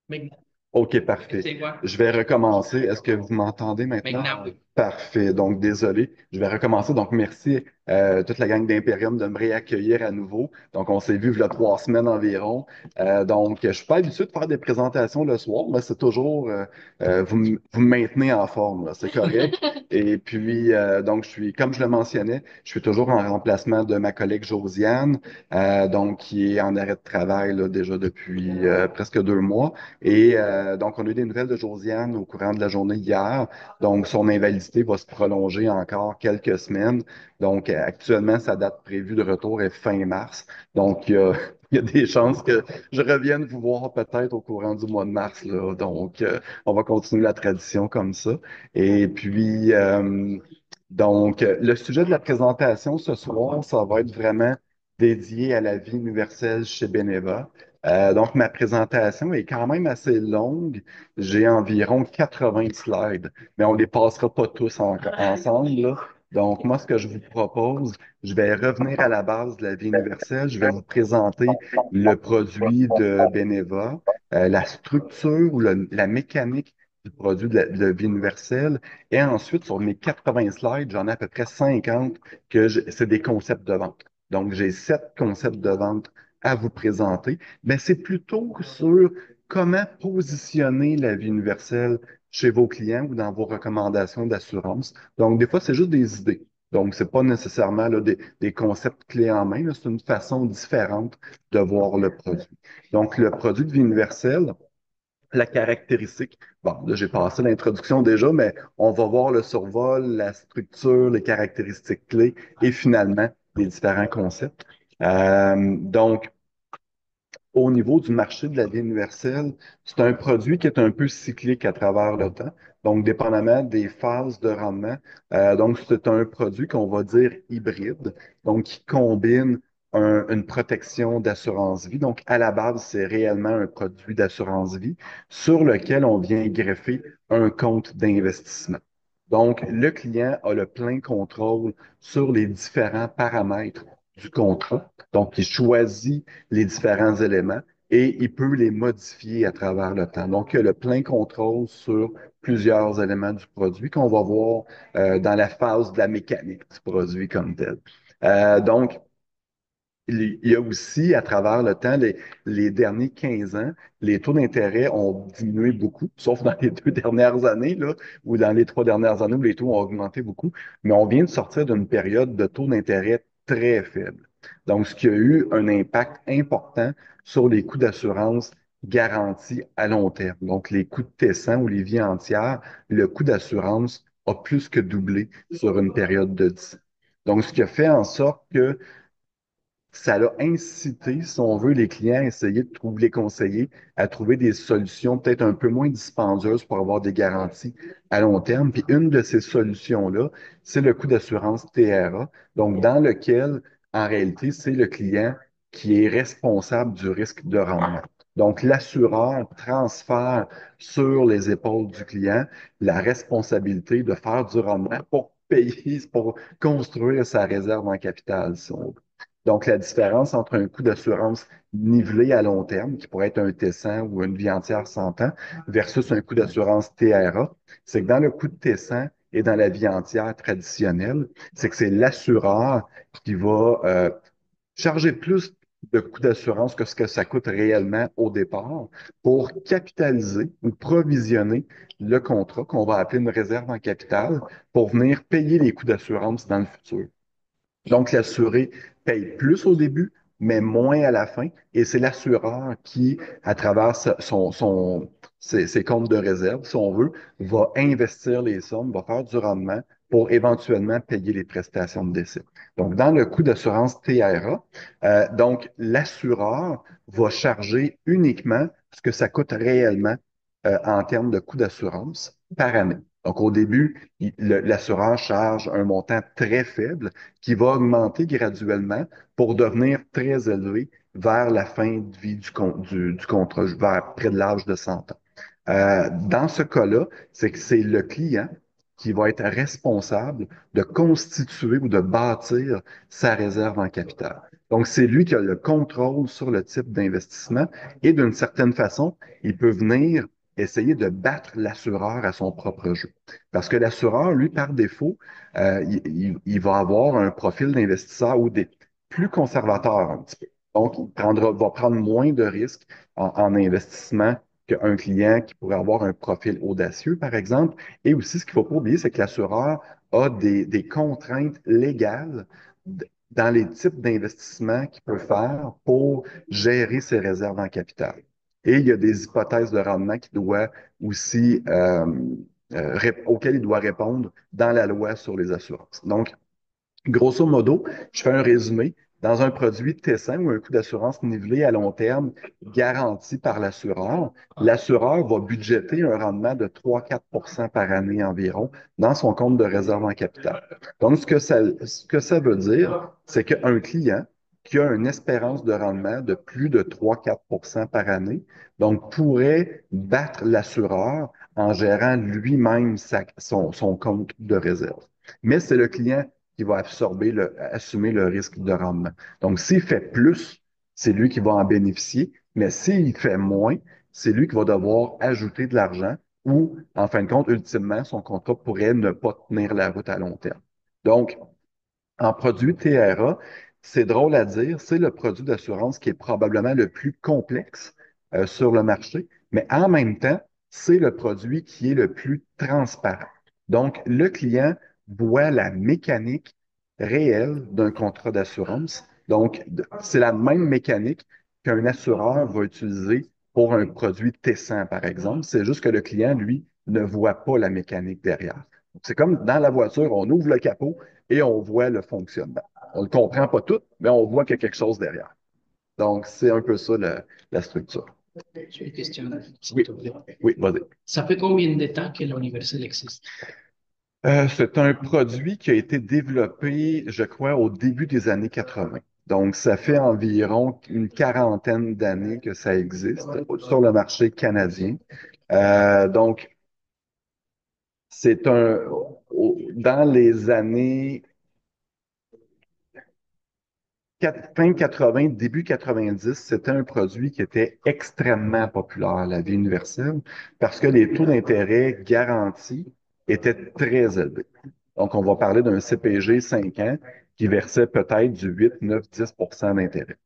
Maintenant, OK, parfait. c'est quoi? Je vais recommencer. Est-ce que vous m'entendez maintenant? Maintenant, oui. Parfait. Donc, désolé. Je vais recommencer. Donc, merci toute la gang d'Imperium de me réaccueillir à nouveau. Donc, on s'est vu il y a 3 semaines environ. Donc, je suis pas habitué de faire des présentations le soir, mais c'est toujours, vous me maintenez en forme, là. C'est correct. Et puis, donc, comme je le mentionnais, je suis toujours en remplacement de ma collègue Josiane, donc, qui est en arrêt de travail, là, déjà depuis presque 2 mois. Et donc, on a eu des nouvelles de Josiane au courant de la journée hier. Donc, son invalidité va se prolonger encore quelques semaines. Donc, actuellement, sa date prévue de retour est fin mars. Donc, il y a des chances que je revienne vous voir peut-être au courant du mois de mars, là. Donc, on va continuer la tradition comme ça. Et puis, le sujet de la présentation ce soir, ça va être vraiment dédié à la vie universelle chez Beneva. Donc, ma présentation est quand même assez longue. J'ai environ 80 slides, mais on les passera pas tous ensemble, là. Donc, moi, ce que je vous propose, je vais revenir à la base de la vie universelle. Je vais vous présenter le produit de Beneva, la structure ou la mécanique du produit de la vie universelle. Et ensuite, sur mes 80 slides, j'en ai à peu près 50 c'est des concepts de vente. Donc, j'ai 7 concepts de vente à vous présenter, mais c'est plutôt sur comment positionner la vie universelle chez vos clients ou dans vos recommandations d'assurance. Donc, des fois, c'est juste des idées. Donc, c'est pas nécessairement là, des concepts clés en main, là. C'est une façon différente de voir le produit. Donc, le produit de vie universelle, la caractéristique, bon, là, j'ai passé l'introduction déjà, mais on va voir le survol, la structure, les caractéristiques clés et finalement les différents concepts. Donc, au niveau du marché de la vie universelle, c'est un produit qui est un peu cyclique à travers le temps. Donc, dépendamment des phases de rendement. Donc, c'est un produit qu'on va dire hybride, donc qui combine une protection d'assurance vie. Donc, à la base, c'est réellement un produit d'assurance vie sur lequel on vient greffer un compte d'investissement. Donc, le client a le plein contrôle sur les différents paramètres du contrat. Donc, il choisit les différents éléments et il peut les modifier à travers le temps. Donc, il y a le plein contrôle sur plusieurs éléments du produit qu'on va voir dans la phase de la mécanique du produit comme tel. Donc, il y a aussi, à travers le temps, les derniers 15 ans, les taux d'intérêt ont diminué beaucoup, sauf dans les 2 dernières années, là, ou dans les 3 dernières années où les taux ont augmenté beaucoup. Mais on vient de sortir d'une période de taux d'intérêt très faible. Donc, ce qui a eu un impact important sur les coûts d'assurance garantis à long terme. Donc, les coûts de Tessan ou les vies entières, le coût d'assurance a plus que doublé sur une période de 10 ans. Donc, ce qui a fait en sorte que ça a incité, si on veut, les clients à essayer de trouver les conseillers, à trouver des solutions peut-être un peu moins dispendieuses pour avoir des garanties à long terme. Puis une de ces solutions-là, c'est le coût d'assurance TRA, donc dans lequel, en réalité, c'est le client qui est responsable du risque de rendement. Donc, l'assureur transfère sur les épaules du client la responsabilité de faire du rendement pour payer, pour construire sa réserve en capital, si on veut. Donc, la différence entre un coût d'assurance nivelé à long terme, qui pourrait être un T100 ou une vie entière 100 ans, versus un coût d'assurance TRA, c'est que dans le coût de T100 et dans la vie entière traditionnelle, c'est que c'est l'assureur qui va charger plus de coûts d'assurance que ce que ça coûte réellement au départ pour capitaliser ou provisionner le contrat qu'on va appeler une réserve en capital pour venir payer les coûts d'assurance dans le futur. Donc, l'assuré paye plus au début, mais moins à la fin. Et c'est l'assureur qui, à travers ses comptes de réserve, si on veut, va investir les sommes, va faire du rendement pour éventuellement payer les prestations de décès. Donc, dans le coût d'assurance TRA, donc l'assureur va charger uniquement ce que ça coûte réellement en termes de coût d'assurance par année. Donc, au début, l'assureur charge un montant très faible qui va augmenter graduellement pour devenir très élevé vers la fin de vie du contrat, vers près de l'âge de 100 ans. Dans ce cas-là, c'est que c'est le client qui va être responsable de constituer ou de bâtir sa réserve en capital. Donc, c'est lui qui a le contrôle sur le type d'investissement et d'une certaine façon, il peut venir essayer de battre l'assureur à son propre jeu. Parce que l'assureur, lui, par défaut, il va avoir un profil d'investisseur ou des plus conservateur un petit peu. Donc, va prendre moins de risques en investissement qu'un client qui pourrait avoir un profil audacieux, par exemple. Et aussi, ce qu'il ne faut pas oublier, c'est que l'assureur a des contraintes légales dans les types d'investissements qu'il peut faire pour gérer ses réserves en capital. Et il y a des hypothèses de rendement qui doit aussi, auxquelles il doit répondre dans la loi sur les assurances. Donc, grosso modo, je fais un résumé. Dans un produit Tessin ou un coût d'assurance nivelé à long terme garanti par l'assureur va budgéter un rendement de 3-4 par année environ dans son compte de réserve en capital. Donc, ce que ça veut dire, c'est qu'un client qui a une espérance de rendement de plus de 3-4 par année, donc pourrait battre l'assureur en gérant lui-même son compte de réserve. Mais c'est le client qui va assumer le risque de rendement. Donc, s'il fait plus, c'est lui qui va en bénéficier, mais s'il fait moins, c'est lui qui va devoir ajouter de l'argent ou, en fin de compte, ultimement, son contrat pourrait ne pas tenir la route à long terme. Donc, en produit TRA, c'est drôle à dire, c'est le produit d'assurance qui est probablement le plus complexe sur le marché, mais en même temps, c'est le produit qui est le plus transparent. Donc, le client voit la mécanique réelle d'un contrat d'assurance. Donc, c'est la même mécanique qu'un assureur va utiliser pour un produit Tessan, par exemple. C'est juste que le client, lui, ne voit pas la mécanique derrière. C'est comme dans la voiture, on ouvre le capot, et on voit le fonctionnement. On ne le comprend pas tout, mais on voit qu'il y a quelque chose derrière. Donc, c'est un peu ça la structure. J'ai une question, s'il Oui, te plaît. oui, vas-y. Ça fait combien de temps que l'universel existe? C'est un produit qui a été développé, je crois, au début des années 80. Donc, ça fait environ une quarantaine d'années que ça existe sur le marché canadien. Donc, dans les années fin 80, début 90, c'était un produit qui était extrêmement populaire, la vie universelle, parce que les taux d'intérêt garantis étaient très élevés. Donc, on va parler d'un CPG 5 ans qui versait peut-être du 8, 9, 10 d'intérêt.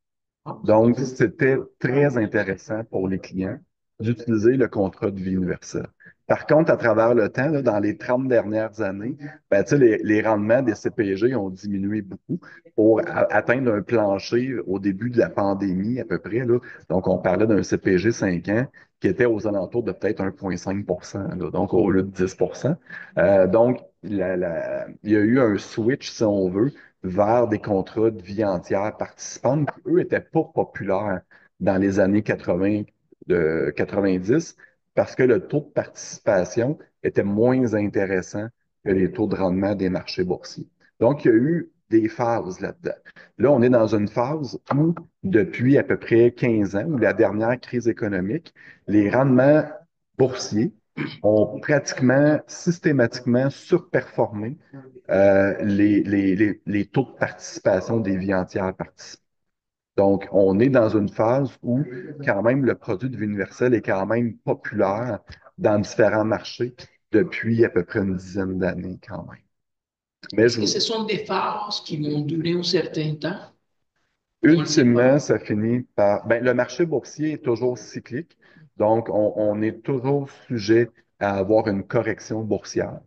Donc, c'était très intéressant pour les clients d'utiliser le contrat de vie universelle. Par contre, à travers le temps, là, dans les 30 dernières années, ben, tu sais, les rendements des CPG ont diminué beaucoup pour atteindre un plancher au début de la pandémie à peu près. Là. Donc, on parlait d'un CPG 5 ans qui était aux alentours de peut-être 1,5 là, donc au lieu de 10 donc, il y a eu un switch, si on veut, vers des contrats de vie entière participantes qui, eux, étaient pas populaires dans les années 80, de 90 parce que le taux de participation était moins intéressant que les taux de rendement des marchés boursiers. Donc, il y a eu des phases là-dedans. Là, on est dans une phase où, depuis à peu près 15 ans, ou la dernière crise économique, les rendements boursiers ont pratiquement systématiquement surperformé les taux de participation des vies entières participées. Donc, on est dans une phase où quand même le produit de vie universelle est quand même populaire dans différents marchés depuis à peu près une dizaine d'années quand même. Mais Est-ce que ce sont des phases qui vont durer un certain temps? On ne sait pas. ultimement, ça finit par... Ben, le marché boursier est toujours cyclique, donc on est toujours sujet à avoir une correction boursière.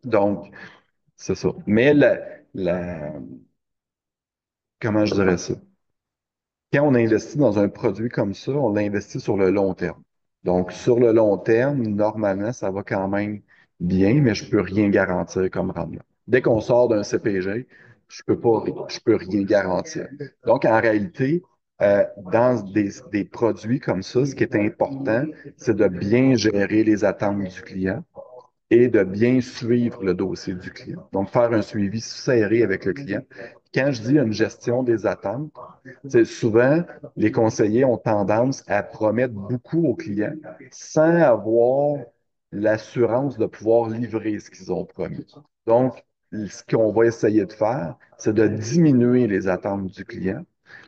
Donc, c'est ça. Mais comment je dirais ça? Quand on investit dans un produit comme ça, on l'investit sur le long terme. Donc, sur le long terme, normalement, ça va quand même bien, mais je peux rien garantir comme rendement. Dès qu'on sort d'un CPG, je peux rien garantir. Donc, en réalité, dans des produits comme ça, ce qui est important, c'est de bien gérer les attentes du client et de bien suivre le dossier du client. Donc, faire un suivi serré avec le client. Quand je dis une gestion des attentes, c'est souvent les conseillers ont tendance à promettre beaucoup aux clients sans avoir l'assurance de pouvoir livrer ce qu'ils ont promis. Donc, ce qu'on va essayer de faire, c'est de diminuer les attentes du client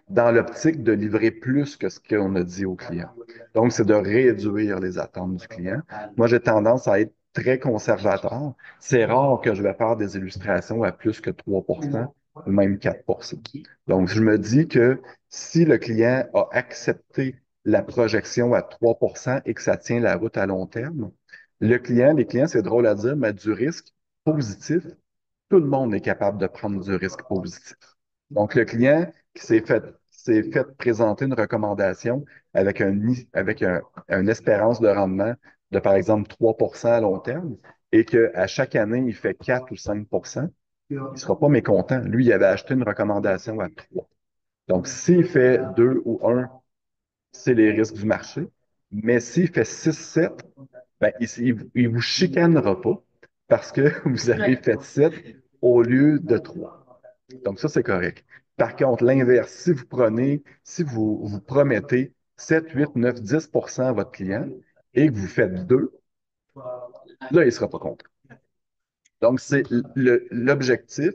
dans l'optique de livrer plus que ce qu'on a dit au client. Donc, c'est de réduire les attentes du client. Moi, j'ai tendance à être très conservateur. C'est rare que je vais faire des illustrations à plus que 3%, même 4%. Donc, je me dis que si le client a accepté la projection à 3% et que ça tient la route à long terme, les clients, c'est drôle à dire, mais du risque positif, tout le monde est capable de prendre du risque positif. Donc, le client qui s'est fait présenter une recommandation avec une espérance de rendement de, par exemple, 3% à long terme et qu'à chaque année, il fait 4 ou 5%, il ne sera pas mécontent. Lui, il avait acheté une recommandation à 3. Donc, s'il fait 2 ou 1, c'est les risques du marché. Mais s'il fait 6, 7, ben, il vous chicanera pas parce que vous avez fait 7 au lieu de 3. Donc, ça, c'est correct. Par contre, l'inverse, si vous promettez 7, 8, 9, 10% à votre client et que vous faites 2, là, il ne sera pas content. Donc, l'objectif,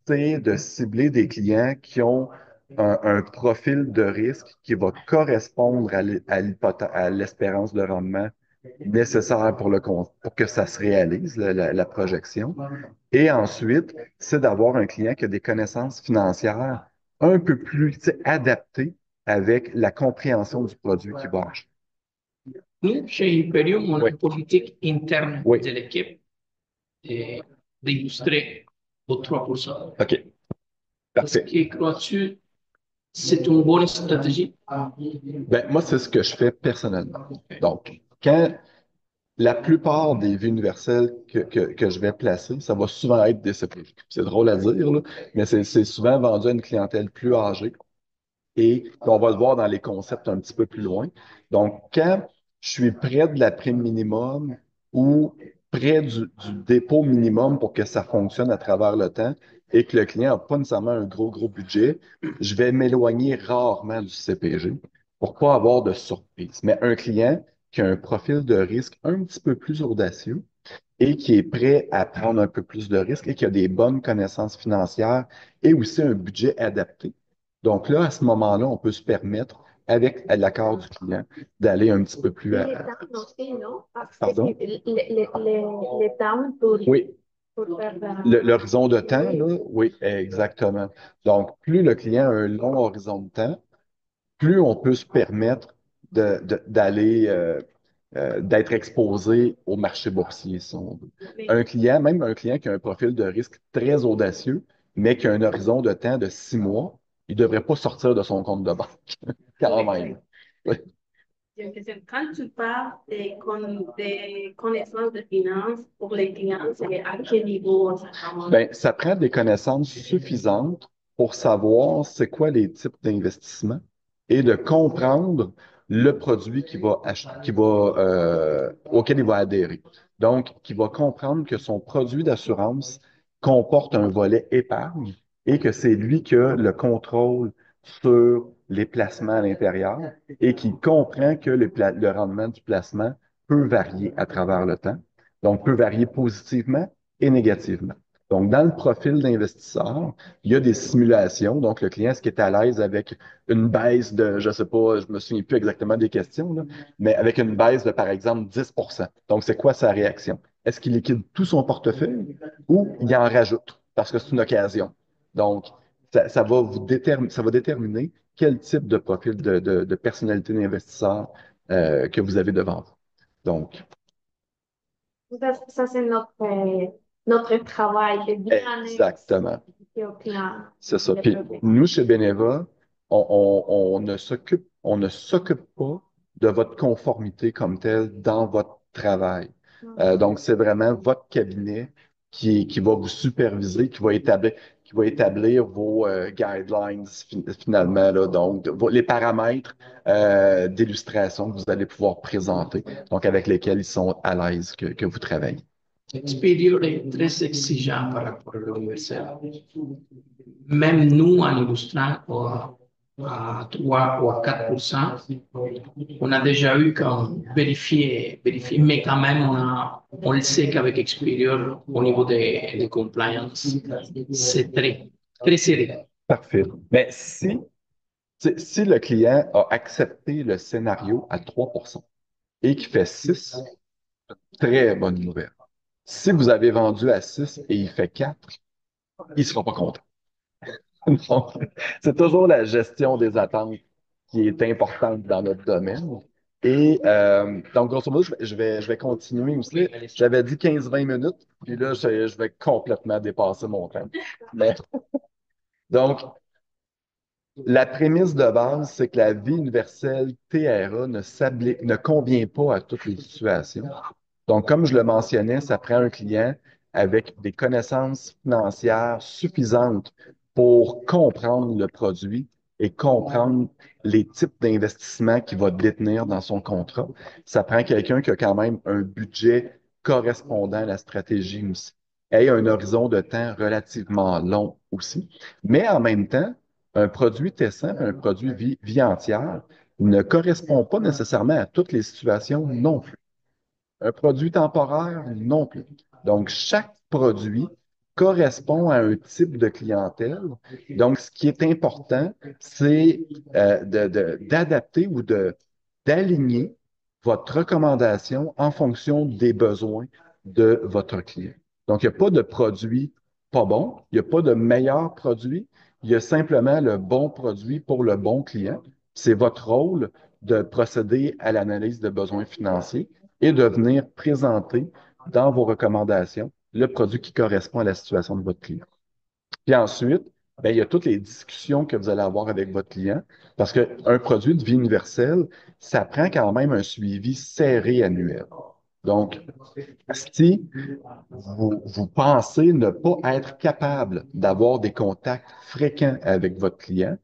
c'est de cibler des clients qui ont un profil de risque qui va correspondre à l'espérance de rendement nécessaire pour que ça se réalise, la projection. Et ensuite, c'est d'avoir un client qui a des connaissances financières un peu plus, tu sais, adaptées avec la compréhension du produit qu'il va acheter. Nous, chez Imperium, on a Oui, une politique interne oui, de l'équipe d'illustrer au 3%. OK, Est-ce parfait. que crois-tu c'est une bonne stratégie? Ben, moi, c'est ce que je fais personnellement. Donc, quand la plupart des vues universelles que je vais placer, ça va souvent être des CPG. C'est drôle à dire, là, mais c'est souvent vendu à une clientèle plus âgée et on va le voir dans les concepts un petit peu plus loin. Donc, quand je suis près de la prime minimum ou près du dépôt minimum pour que ça fonctionne à travers le temps et que le client n'a pas nécessairement un gros budget, je vais m'éloigner rarement du CPG pour pas avoir de surprise. Mais un client qui a un profil de risque un petit peu plus audacieux et qui est prêt à prendre un peu plus de risques et qui a des bonnes connaissances financières et aussi un budget adapté. Donc là, à ce moment-là, on peut se permettre, avec l'accord du client, d'aller un petit peu plus à... Les dames aussi, non? Parce que Pardon? les dames Oui, pour faire l'horizon de temps, oui. là, oui, exactement. Donc, plus le client a un long horizon de temps, plus on peut se permettre d'aller d'être exposé au marché boursier, si on veut. Mais, Même un client qui a un profil de risque très audacieux, mais qui a un horizon de temps de 6 mois, il ne devrait pas sortir de son compte de banque, quand oui. même. Oui. Quand tu parles des connaissances de finances pour les clients, c'est à quel niveau ça commence? Ben, ça prend des connaissances suffisantes pour savoir c'est quoi les types d'investissements et de comprendre le produit auquel il va adhérer. Donc, qui va comprendre que son produit d'assurance comporte un volet épargne et que c'est lui qui a le contrôle sur les placements à l'intérieur et qui comprend que le rendement du placement peut varier à travers le temps. Donc, peut varier positivement et négativement. Donc, dans le profil d'investisseur, il y a des simulations. Donc, le client, est-ce qu'il est à l'aise avec une baisse de, je sais pas, je me souviens plus exactement des questions, là, mais avec une baisse de, par exemple, 10%. Donc, c'est quoi sa réaction? Est-ce qu'il liquide tout son portefeuille ou il en rajoute parce que c'est une occasion? Donc, ça va déterminer quel type de profil de personnalité d'investisseur que vous avez devant vous. Donc, Ça, c'est notre travail de bien exactement. expliquer aux clients C'est ça. les Puis produits. nous, chez Beneva, on ne s'occupe pas de votre conformité comme telle dans votre travail. Donc, c'est vraiment votre cabinet qui va vous superviser, qui va établir vos guidelines finalement, là, donc les paramètres d'illustration que vous allez pouvoir présenter, donc avec lesquels ils sont à l'aise que vous travaillez. L'expérience est très exigeant par rapport à l'universel. Même nous, en illustrant, à 3 ou à 4%. On a déjà eu comme vérifié, mais quand même, on le sait qu'avec Experior, au niveau des compliance, c'est très serré. Parfait. Mais si le client a accepté le scénario à 3% et qu'il fait 6, très bonne nouvelle. Si vous avez vendu à 6 et il fait 4, il ne sera pas content. Donc, c'est toujours la gestion des attentes qui est importante dans notre domaine. Et donc, grosso modo, je vais continuer aussi. J'avais dit 15-20 minutes, puis là, je vais complètement dépasser mon temps. Mais, donc, la prémisse de base, c'est que la vie universelle TRA ne convient pas à toutes les situations. Donc, comme je le mentionnais, ça prend un client avec des connaissances financières suffisantes pour comprendre le produit et comprendre les types d'investissements qu'il va détenir dans son contrat. Ça prend quelqu'un qui a quand même un budget correspondant à la stratégie aussi, et un horizon de temps relativement long aussi. Mais en même temps, un produit Tessin, un produit vie entière, ne correspond pas nécessairement à toutes les situations non plus. Un produit temporaire, non plus. Donc, chaque produit correspond à un type de clientèle. Donc, ce qui est important, c'est d'adapter ou d'aligner votre recommandation en fonction des besoins de votre client. Donc, il n'y a pas de produit pas bon, il n'y a pas de meilleur produit, il y a simplement le bon produit pour le bon client. C'est votre rôle de procéder à l'analyse de besoins financiers et de venir présenter dans vos recommandations le produit qui correspond à la situation de votre client. Puis ensuite, ben, il y a toutes les discussions que vous allez avoir avec votre client, parce qu'un produit de vie universelle, ça prend quand même un suivi serré annuel. Donc, si vous pensez ne pas être capable d'avoir des contacts fréquents avec votre client,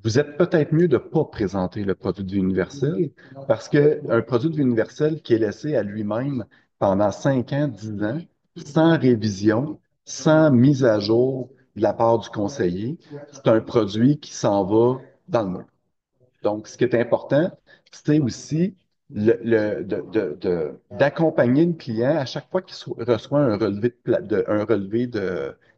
vous êtes peut-être mieux de ne pas présenter le produit de vie universelle parce qu'un produit de vie universelle qui est laissé à lui-même pendant 5 ans, 10 ans, sans révision, sans mise à jour de la part du conseiller, c'est un produit qui s'en va dans le mur. Donc, ce qui est important, c'est aussi d'accompagner le client à chaque fois qu'il reçoit un relevé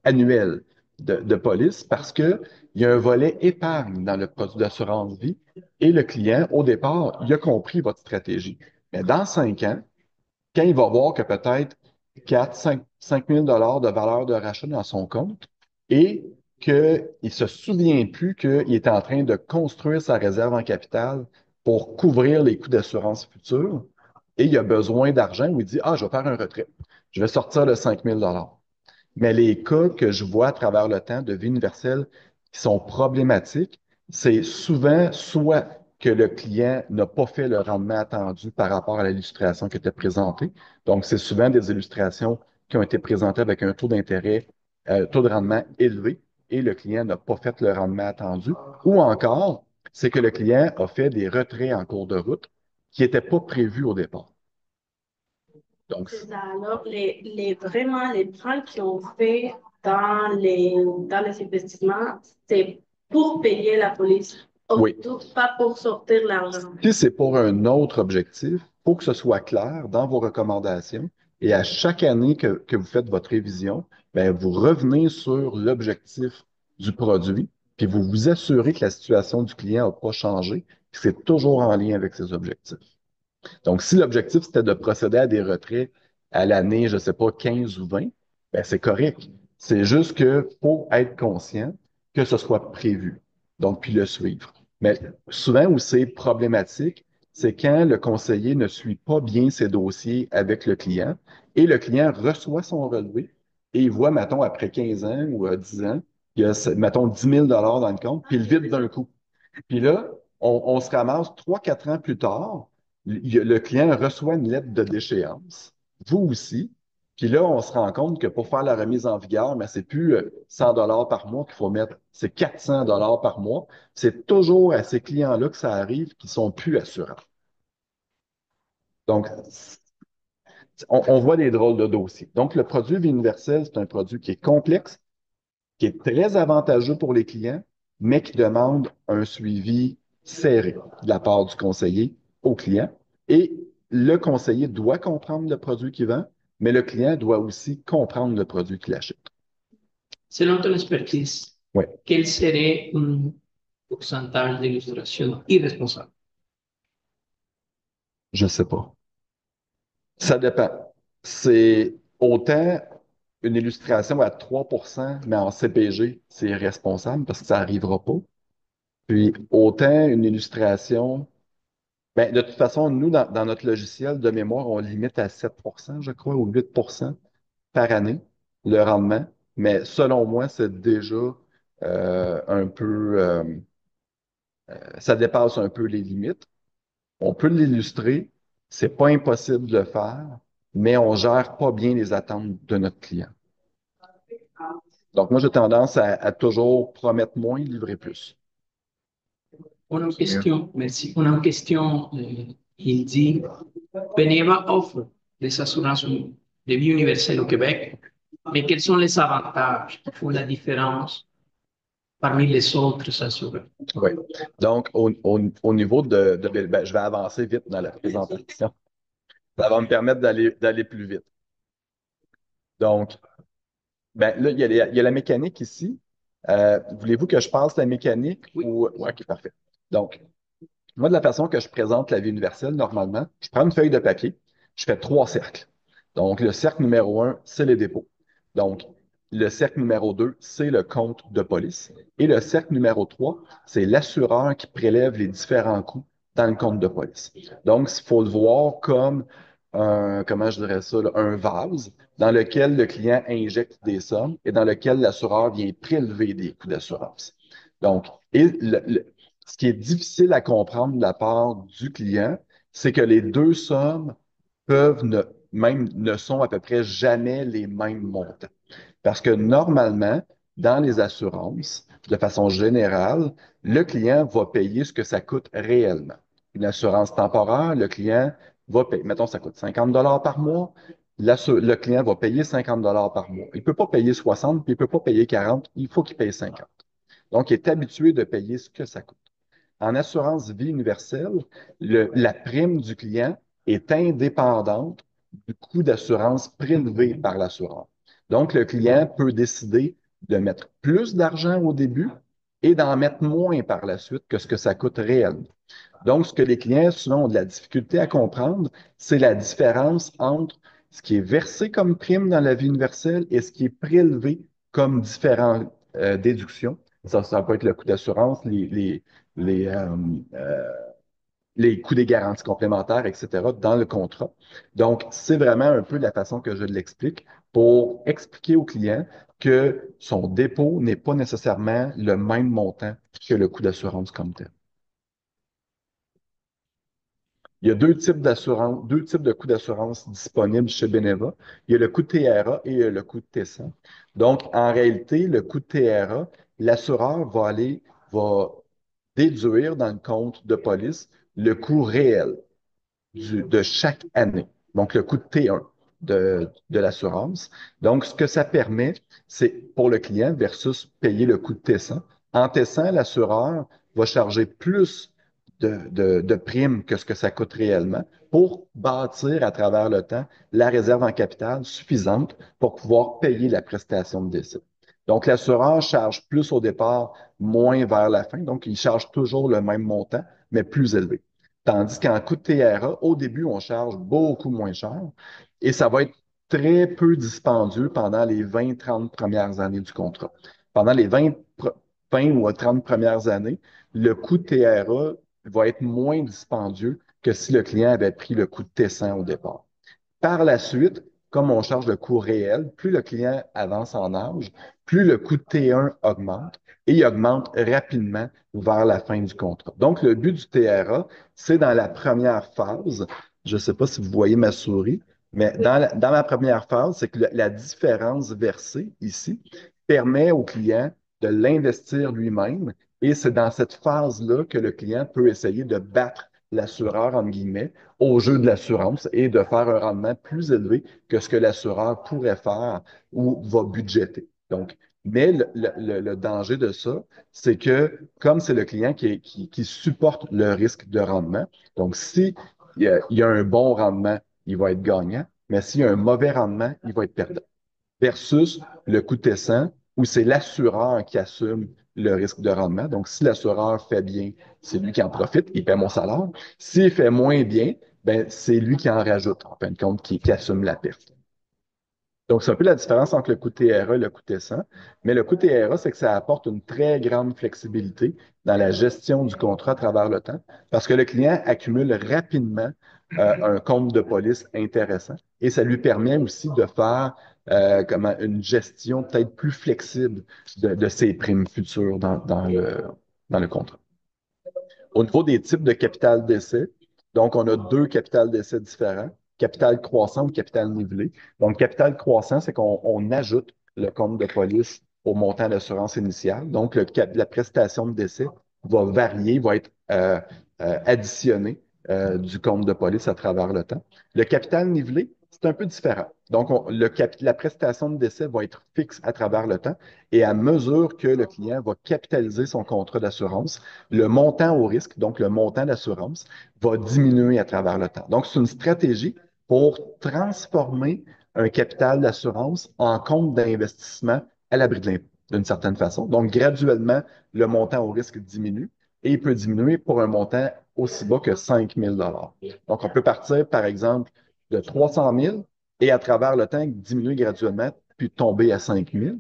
annuel de police parce qu'il y a un volet épargne dans le produit d'assurance vie et le client, au départ, il a compris votre stratégie. Mais dans 5 ans, quand il va voir que peut-être 4, 5 000 de valeur de rachat dans son compte et qu'il ne se souvient plus qu'il est en train de construire sa réserve en capital pour couvrir les coûts d'assurance futurs et il a besoin d'argent où il dit, ah, je vais faire un retrait. Je vais sortir de 5 000. Mais les cas que je vois à travers le temps de vie universelle qui sont problématiques, c'est souvent soit que le client n'a pas fait le rendement attendu par rapport à l'illustration qui était présentée. Donc, c'est souvent des illustrations qui ont été présentées avec un taux d'intérêt, taux de rendement élevé et le client n'a pas fait le rendement attendu. Ou encore, c'est que le client a fait des retraits en cours de route qui n'étaient pas prévus au départ. Donc, C'est ça. Alors, vraiment, les plans qui ont fait dans les investissements, c'est pour payer la police, oui. pas pour sortir l'argent. Si c'est pour un autre objectif, il faut que ce soit clair dans vos recommandations et à chaque année que vous faites votre révision, ben, vous revenez sur l'objectif du produit, puis vous vous assurez que la situation du client n'a pas changé, que c'est toujours en lien avec ses objectifs. Donc, si l'objectif, c'était de procéder à des retraits à l'année, je ne sais pas, 15 ou 20, ben c'est correct. C'est juste que faut être conscient que ce soit prévu. Donc, puis le suivre. Mais souvent où c'est problématique, c'est quand le conseiller ne suit pas bien ses dossiers avec le client et le client reçoit son relevé et il voit, mettons, après 15 ans ou 10 ans, il y a, mettons, 10 000 dans le compte, puis il le vide d'un coup. Puis là, on se ramasse 3, 4 ans plus tard, le client reçoit une lettre de déchéance, vous aussi. Puis là, on se rend compte que pour faire la remise en vigueur, mais c'est plus 100 par mois qu'il faut mettre, c'est 400 par mois. C'est toujours à ces clients-là que ça arrive qui sont plus assurants. Donc, on voit des drôles de dossiers. Donc, le produit universel, c'est un produit qui est complexe, qui est très avantageux pour les clients, mais qui demande un suivi serré de la part du conseiller au client. Et le conseiller doit comprendre le produit qu'il vend, mais le client doit aussi comprendre le produit qu'il achète. Selon ton expertise, Oui, quel serait un pourcentage d'illustration irresponsable? je sais pas. Ça dépend. C'est autant une illustration à 3%, mais en CPG, c'est irresponsable parce que ça n'arrivera pas. Puis autant une illustration, ben, de toute façon, nous, dans notre logiciel de mémoire, on limite à 7%, je crois, ou 8% par année, le rendement. Mais selon moi, c'est déjà un peu, ça dépasse un peu les limites. On peut l'illustrer, c'est pas impossible de le faire, mais on gère pas bien les attentes de notre client. Donc, moi, j'ai tendance à toujours promettre moins, livrer plus. On a une question, merci. On a une question, il dit, Beneva offre des assurances de vie universelle au Québec, mais quels sont les avantages qui font la différence parmi les autres assureurs? Oui. Donc, au niveau ben, je vais avancer vite dans la présentation. Ça va me permettre d'aller plus vite. Donc, ben, là, il y a la mécanique ici. Voulez-vous que je passe la mécanique Oui. ou... Ouais, OK, parfait. Donc, moi, de la façon que je présente la vie universelle, normalement, je prends une feuille de papier, je fais 3 cercles. Donc, le cercle numéro 1, c'est les dépôts. Donc, le cercle numéro 2, c'est le compte de police. Et le cercle numéro 3, c'est l'assureur qui prélève les différents coûts dans le compte de police. Donc, il faut le voir comme un, comment je dirais ça, là, un vase dans lequel le client injecte des sommes et dans lequel l'assureur vient prélever des coûts d'assurance. Donc, ce qui est difficile à comprendre de la part du client, c'est que les deux sommes peuvent même ne sont à peu près jamais les mêmes montants. Parce que normalement, dans les assurances, de façon générale, le client va payer ce que ça coûte réellement. Une assurance temporaire, le client va payer, mettons, ça coûte 50 par mois, le client va payer 50 par mois. Il ne peut pas payer 60, puis il ne peut pas payer 40, il faut qu'il paye 50. Donc, il est habitué de payer ce que ça coûte. En assurance vie universelle, la prime du client est indépendante du coût d'assurance prélevé par l'assureur. Donc, le client peut décider de mettre plus d'argent au début et d'en mettre moins par la suite que ce que ça coûte réellement. Donc, ce que les clients souvent ont de la difficulté à comprendre, c'est la différence entre ce qui est versé comme prime dans la vie universelle et ce qui est prélevé comme différentes déductions. Ça peut être le coût d'assurance, les, euh, euh, les coûts des garanties complémentaires, etc., dans le contrat. Donc, c'est vraiment un peu la façon que je l'explique pour expliquer au client que son dépôt n'est pas nécessairement le même montant que le coût d'assurance comme tel. Il y a deux types d'assurance, deux types de coûts d'assurance disponibles chez Beneva. Il y a le coût de TRA et le coût de TESA. Donc, en réalité, le coût de TRA, l'assureur va déduire dans le compte de police le coût réel de chaque année. Donc, le coût de T1 de l'assurance. Donc, ce que ça permet, c'est pour le client versus payer le coût de T100. En T100, l'assureur va charger plus de primes que ce que ça coûte réellement pour bâtir à travers le temps la réserve en capital suffisante pour pouvoir payer la prestation de décès. Donc, l'assureur charge plus au départ, moins vers la fin. Donc, il charge toujours le même montant, mais plus élevé. Tandis qu'en coût de TRA, au début, on charge beaucoup moins cher et ça va être très peu dispendieux pendant les 20-30 premières années du contrat. Pendant les 20 ou 30 premières années, le coût de TRA va être moins dispendieux que si le client avait pris le coût de T100 au départ. Par la suite, comme on charge le coût réel, plus le client avance en âge, plus le coût de T1 augmente et il augmente rapidement vers la fin du contrat. Donc, le but du TRA, c'est dans la première phase, je ne sais pas si vous voyez ma souris, mais dans la première phase, c'est que la différence versée ici permet au client de l'investir lui-même et c'est dans cette phase-là que le client peut essayer de battre l'assureur, entre guillemets, au jeu de l'assurance et de faire un rendement plus élevé que ce que l'assureur pourrait faire ou va budgéter. Donc, Mais le danger de ça, c'est que comme c'est le client qui supporte le risque de rendement, donc si il y a un bon rendement, il va être gagnant, mais s'il y a un mauvais rendement, il va être perdant. Versus le coût testant, où c'est l'assureur qui assume le risque de rendement. Donc, si l'assureur fait bien, c'est lui qui en profite, il paie mon salaire. S'il fait moins bien, ben, c'est lui qui en rajoute, en fin de compte, qui assume la perte. Donc, c'est un peu la différence entre le coût TRA et le coût T100. Mais le coût TRA, c'est que ça apporte une très grande flexibilité dans la gestion du contrat à travers le temps parce que le client accumule rapidement un compte de police intéressant et ça lui permet aussi de faire comment, une gestion peut-être plus flexible de ses primes futures dans le contrat. Au niveau des types de capital d'essai, donc on a deux capital d'essai différents, capital croissant ou capital nivelé. Donc, capital croissant, c'est qu'on ajoute le compte de police au montant d'assurance initiale. Donc, la prestation de décès va varier, va être additionnée du compte de police à travers le temps. Le capital nivelé, c'est un peu différent. Donc, la prestation de décès va être fixe à travers le temps et à mesure que le client va capitaliser son contrat d'assurance, le montant au risque, donc le montant d'assurance, va diminuer à travers le temps. Donc, c'est une stratégie pour transformer un capital d'assurance en compte d'investissement à l'abri de l'impôt, d'une certaine façon. Donc, graduellement, le montant au risque diminue et il peut diminuer pour un montant aussi bas que 5 000 Donc, on peut partir, par exemple, de 300 000 et à travers le temps, diminuer graduellement puis tomber à 5 000.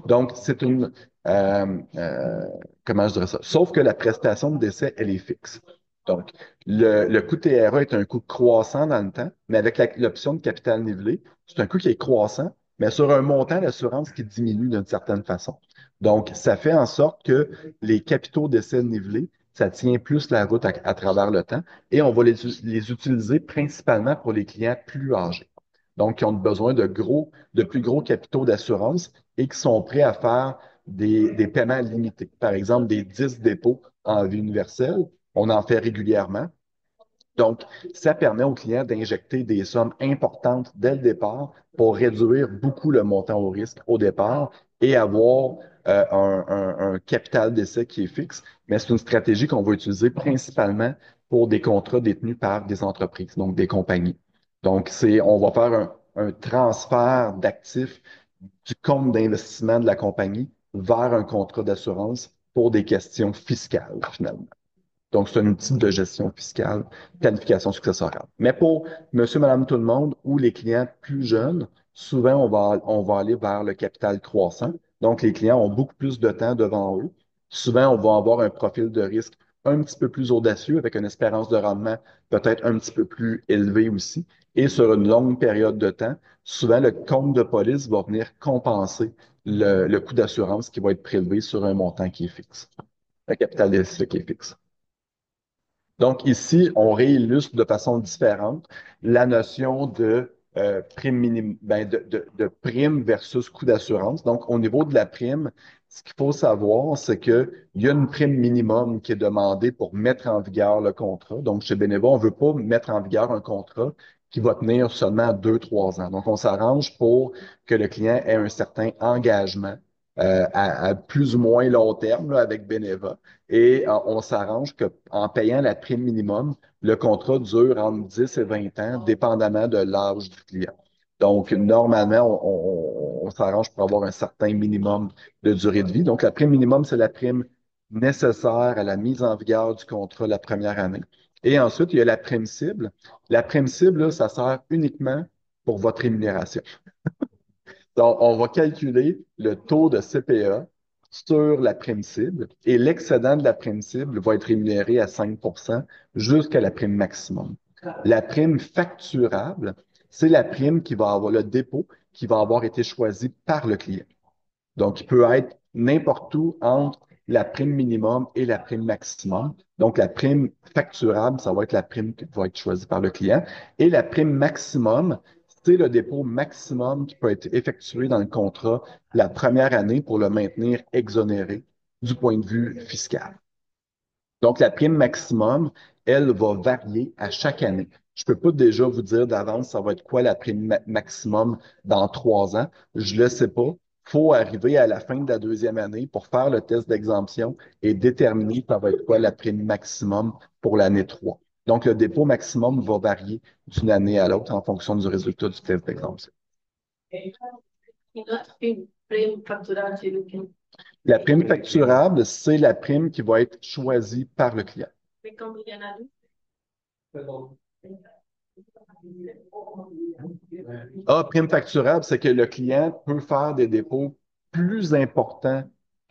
Donc, c'est une, comment je dirais ça? Sauf que la prestation de décès, elle est fixe. Donc, le coût TRA est un coût croissant dans le temps, mais avec l'option de capital nivelé, c'est un coût qui est croissant, mais sur un montant d'assurance qui diminue d'une certaine façon. Donc, ça fait en sorte que les capitaux d'essai nivelés, ça tient plus la route à travers le temps et on va les utiliser principalement pour les clients plus âgés. Donc, qui ont besoin de plus gros capitaux d'assurance et qui sont prêts à faire des paiements limités. Par exemple, des 10 dépôts en vie universelle. On en fait régulièrement. Donc, ça permet aux clients d'injecter des sommes importantes dès le départ pour réduire beaucoup le montant au risque au départ et avoir un capital d'essai qui est fixe. Mais c'est une stratégie qu'on va utiliser principalement pour des contrats détenus par des entreprises, donc des compagnies. Donc, on va faire un transfert d'actifs du compte d'investissement de la compagnie vers un contrat d'assurance pour des questions fiscales, finalement. Donc, c'est un outil de gestion fiscale, planification successorale. Mais pour monsieur, madame, tout le monde ou les clients plus jeunes, souvent, on va aller vers le capital croissant. Donc, les clients ont beaucoup plus de temps devant eux. Souvent, on va avoir un profil de risque un petit peu plus audacieux avec une espérance de rendement peut-être un petit peu plus élevée aussi. Et sur une longue période de temps, souvent, le compte de police va venir compenser le coût d'assurance qui va être prélevé sur un montant qui est fixe. Le capital de risque qui est fixe. Donc ici, on réillustre de façon différente la notion de de prime versus coût d'assurance. Donc au niveau de la prime, ce qu'il faut savoir, c'est qu'il y a une prime minimum qui est demandée pour mettre en vigueur le contrat. Donc chez Beneva, on ne veut pas mettre en vigueur un contrat qui va tenir seulement 2, 3 ans. Donc on s'arrange pour que le client ait un certain engagement à plus ou moins long terme là, avec Beneva. Et on s'arrange qu'en payant la prime minimum, le contrat dure entre 10 et 20 ans, dépendamment de l'âge du client. Donc, normalement, on s'arrange pour avoir un certain minimum de durée de vie. Donc, la prime minimum, c'est la prime nécessaire à la mise en vigueur du contrat la première année. Et ensuite, il y a la prime cible. La prime cible, là, ça sert uniquement pour votre rémunération. Donc, on va calculer le taux de CPA sur la prime cible et l'excédent de la prime cible va être rémunéré à 5 jusqu'à la prime maximum. La prime facturable, c'est la prime qui va avoir le dépôt qui va avoir été choisi par le client. Donc, il peut être n'importe où entre la prime minimum et la prime maximum. Donc, la prime facturable, ça va être la prime qui va être choisie par le client. Et la prime maximum, c'est le dépôt maximum qui peut être effectué dans le contrat la première année pour le maintenir exonéré du point de vue fiscal. Donc, la prime maximum, elle va varier à chaque année. Je peux pas déjà vous dire d'avance ça va être quoi la prime maximum dans 3 ans. Je le sais pas. faut arriver à la fin de la deuxième année pour faire le test d'exemption et déterminer ça va être quoi la prime maximum pour l'année 3. Donc, le dépôt maximum va varier d'une année à l'autre en fonction du résultat du test d'exemption. Une autre prime facturable chez le client. La prime facturable, c'est la prime qui va être choisie par le client. Mais comme il y en a deux. Ah, prime facturable, c'est que le client peut faire des dépôts plus importants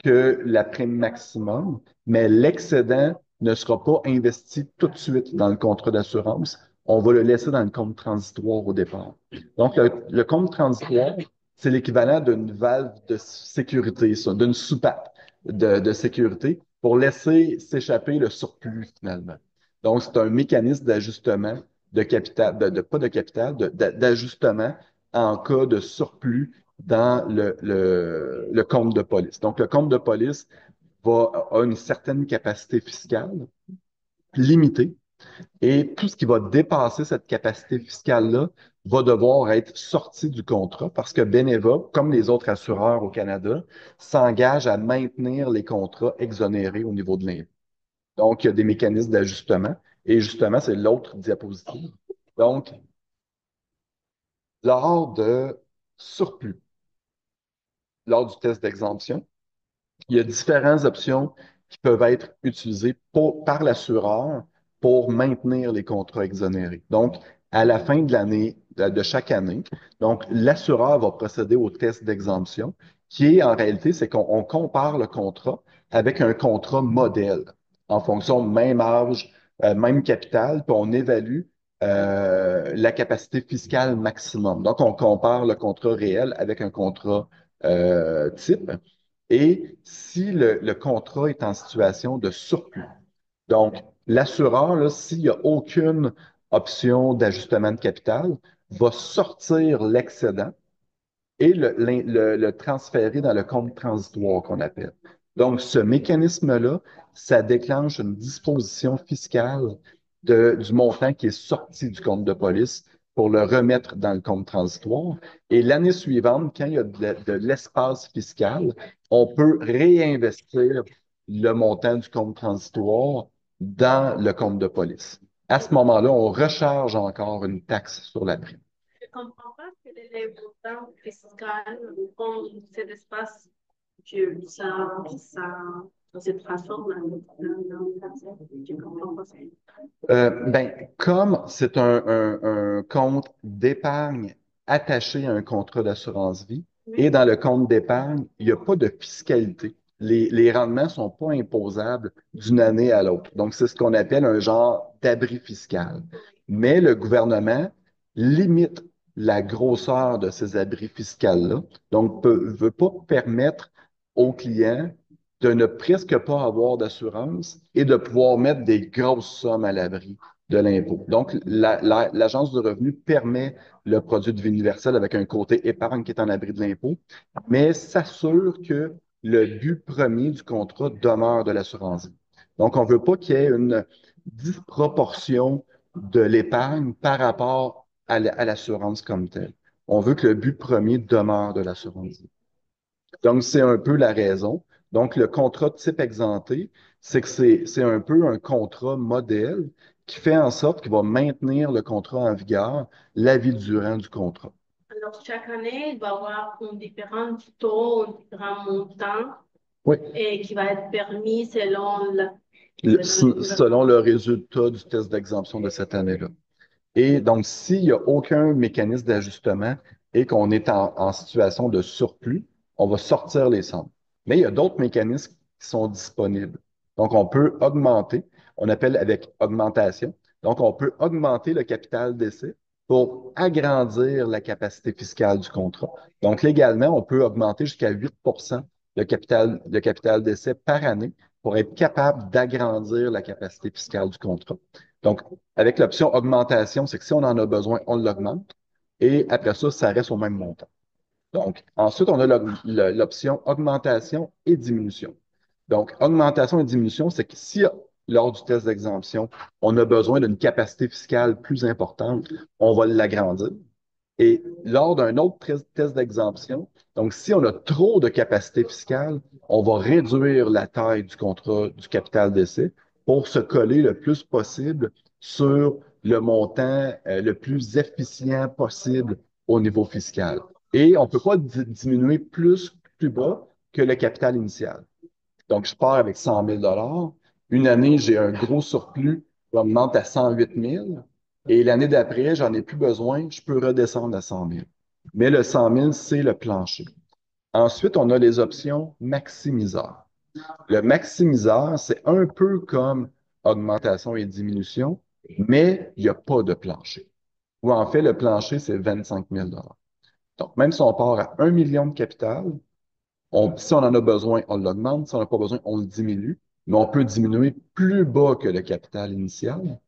que la prime maximum, mais l'excédent ne sera pas investi tout de suite dans le contrat d'assurance. On va le laisser dans le compte transitoire au départ. Donc, le compte transitoire, c'est l'équivalent d'une valve de sécurité, ça, d'une soupape de sécurité pour laisser s'échapper le surplus finalement. Donc, c'est un mécanisme d'ajustement de capital, pas de capital, d'ajustement en cas de surplus dans le compte de police. Donc, le compte de police a une certaine capacité fiscale limitée et tout ce qui va dépasser cette capacité fiscale-là va devoir être sorti du contrat parce que Beneva, comme les autres assureurs au Canada, s'engage à maintenir les contrats exonérés au niveau de l'impôt. Donc, il y a des mécanismes d'ajustement et justement, c'est l'autre diapositive. Donc, lors de surplus, lors du test d'exemption, il y a différentes options qui peuvent être utilisées par l'assureur pour maintenir les contrats exonérés. Donc, à la fin de l'année, de chaque année, donc l'assureur va procéder au test d'exemption, qui est en réalité, c'est qu'on compare le contrat avec un contrat modèle en fonction de même âge, même capital, puis on évalue la capacité fiscale maximum. Donc, on compare le contrat réel avec un contrat type. Et si le contrat est en situation de surplus, donc l'assureur, là, s'il n'y a aucune option d'ajustement de capital, va sortir l'excédent et le transférer dans le compte transitoire qu'on appelle. Donc, ce mécanisme-là, ça déclenche une disposition fiscale du montant qui est sorti du compte de police pour le remettre dans le compte transitoire. Et l'année suivante, quand il y a de l'espace fiscal, on peut réinvestir le montant du compte transitoire dans le compte de police. À ce moment-là, on recharge encore une taxe sur la prime. Je ne comprends pas quel est le montant fiscal comme cet espace que ça se transforme je ne comprends pas ça. Comme c'est un compte d'épargne attaché à un contrat d'assurance vie, et dans le compte d'épargne, il n'y a pas de fiscalité. Les rendements ne sont pas imposables d'une année à l'autre. Donc, c'est ce qu'on appelle un genre d'abri fiscal. Mais le gouvernement limite la grosseur de ces abris fiscaux-là. Donc, ne veut pas permettre aux clients de ne presque pas avoir d'assurance et de pouvoir mettre des grosses sommes à l'abri de l'impôt. Donc, l'Agence du revenu permet le produit de vie universel avec un côté épargne qui est en abri de l'impôt, mais s'assure que le but premier du contrat demeure de l'assurance vie. Donc, on ne veut pas qu'il y ait une disproportion de l'épargne par rapport à l'assurance comme telle. On veut que le but premier demeure de l'assurance vie. Donc, c'est un peu la raison. Donc, le contrat type exempté, c'est que c'est un peu un contrat modèle qui fait en sorte qu'il va maintenir le contrat en vigueur la vie durant du contrat. Alors, chaque année, il va y avoir un différent taux, un différent montant Oui, et qui va être permis selon le résultat du test d'exemption de cette année-là. Et donc, s'il n'y a aucun mécanisme d'ajustement et qu'on est en situation de surplus, on va sortir les sommes. Mais il y a d'autres mécanismes qui sont disponibles. Donc, on peut augmenter, on appelle avec augmentation. Donc, on peut augmenter le capital d'essai pour agrandir la capacité fiscale du contrat. Donc, légalement, on peut augmenter jusqu'à 8 le capital d'essai par année pour être capable d'agrandir la capacité fiscale du contrat. Donc, avec l'option augmentation, c'est que si on en a besoin, on l'augmente. Et après ça, ça reste au même montant. Donc, ensuite, on a l'option augmentation et diminution. Donc, augmentation et diminution, c'est que si lors du test d'exemption, on a besoin d'une capacité fiscale plus importante, on va l'agrandir. Et lors d'un autre test d'exemption, donc si on a trop de capacité fiscale, on va réduire la taille du contrat du capital d'essai pour se coller le plus possible sur le montant le plus efficient possible au niveau fiscal. Et on ne peut pas diminuer plus bas que le capital initial. Donc, je pars avec 100 000 dollars. Une année, j'ai un gros surplus qui augmente à 108 000. Et l'année d'après, j'en ai plus besoin, je peux redescendre à 100 000. Mais le 100 000, c'est le plancher. Ensuite, on a les options maximiseurs. Le maximiseur, c'est un peu comme augmentation et diminution, mais il n'y a pas de plancher. Ou en fait, le plancher, c'est 25 000 dollars. Donc, même si on part à 1 million de capital, si on en a besoin, on l'augmente. Si on n'a pas besoin, on le diminue. Mais on peut diminuer plus bas que le capital initial.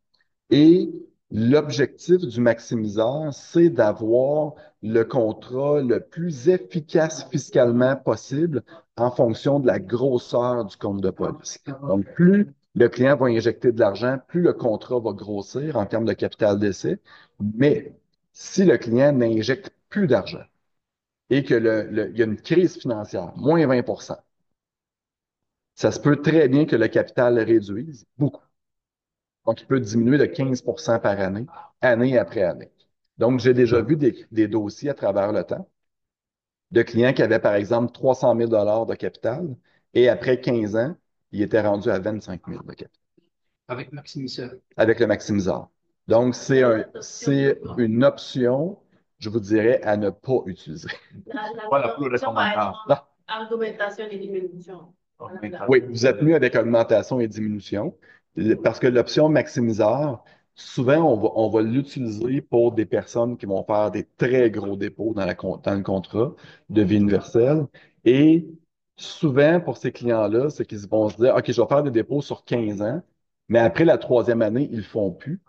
Et l'objectif du maximiseur, c'est d'avoir le contrat le plus efficace fiscalement possible en fonction de la grosseur du compte de police. Donc, plus le client va injecter de l'argent, plus le contrat va grossir en termes de capital d'essai. Mais si le client n'injecte plus d'argent, et que il y a une crise financière, moins 20 ça se peut très bien que le capital réduise beaucoup. Donc, il peut diminuer de 15 par année, année après année. Donc, j'ai déjà vu des dossiers à travers le temps de clients qui avaient, par exemple, 300 000 de capital et après 15 ans, il était rendu à 25 000 de capital avec maximiseur. avec le maximiseur. Donc, c'est une option, je vous dirais, à ne pas utiliser. La plus recomendable. Non. Argumentation et diminution. Oui, vous êtes mieux avec augmentation et diminution, parce que l'option maximiseur, souvent, on va l'utiliser pour des personnes qui vont faire des très gros dépôts dans le contrat de vie universelle. Et souvent, pour ces clients-là, c'est qu'ils vont se dire, OK, je vais faire des dépôts sur 15 ans, mais après la troisième année, ils ne le font plus.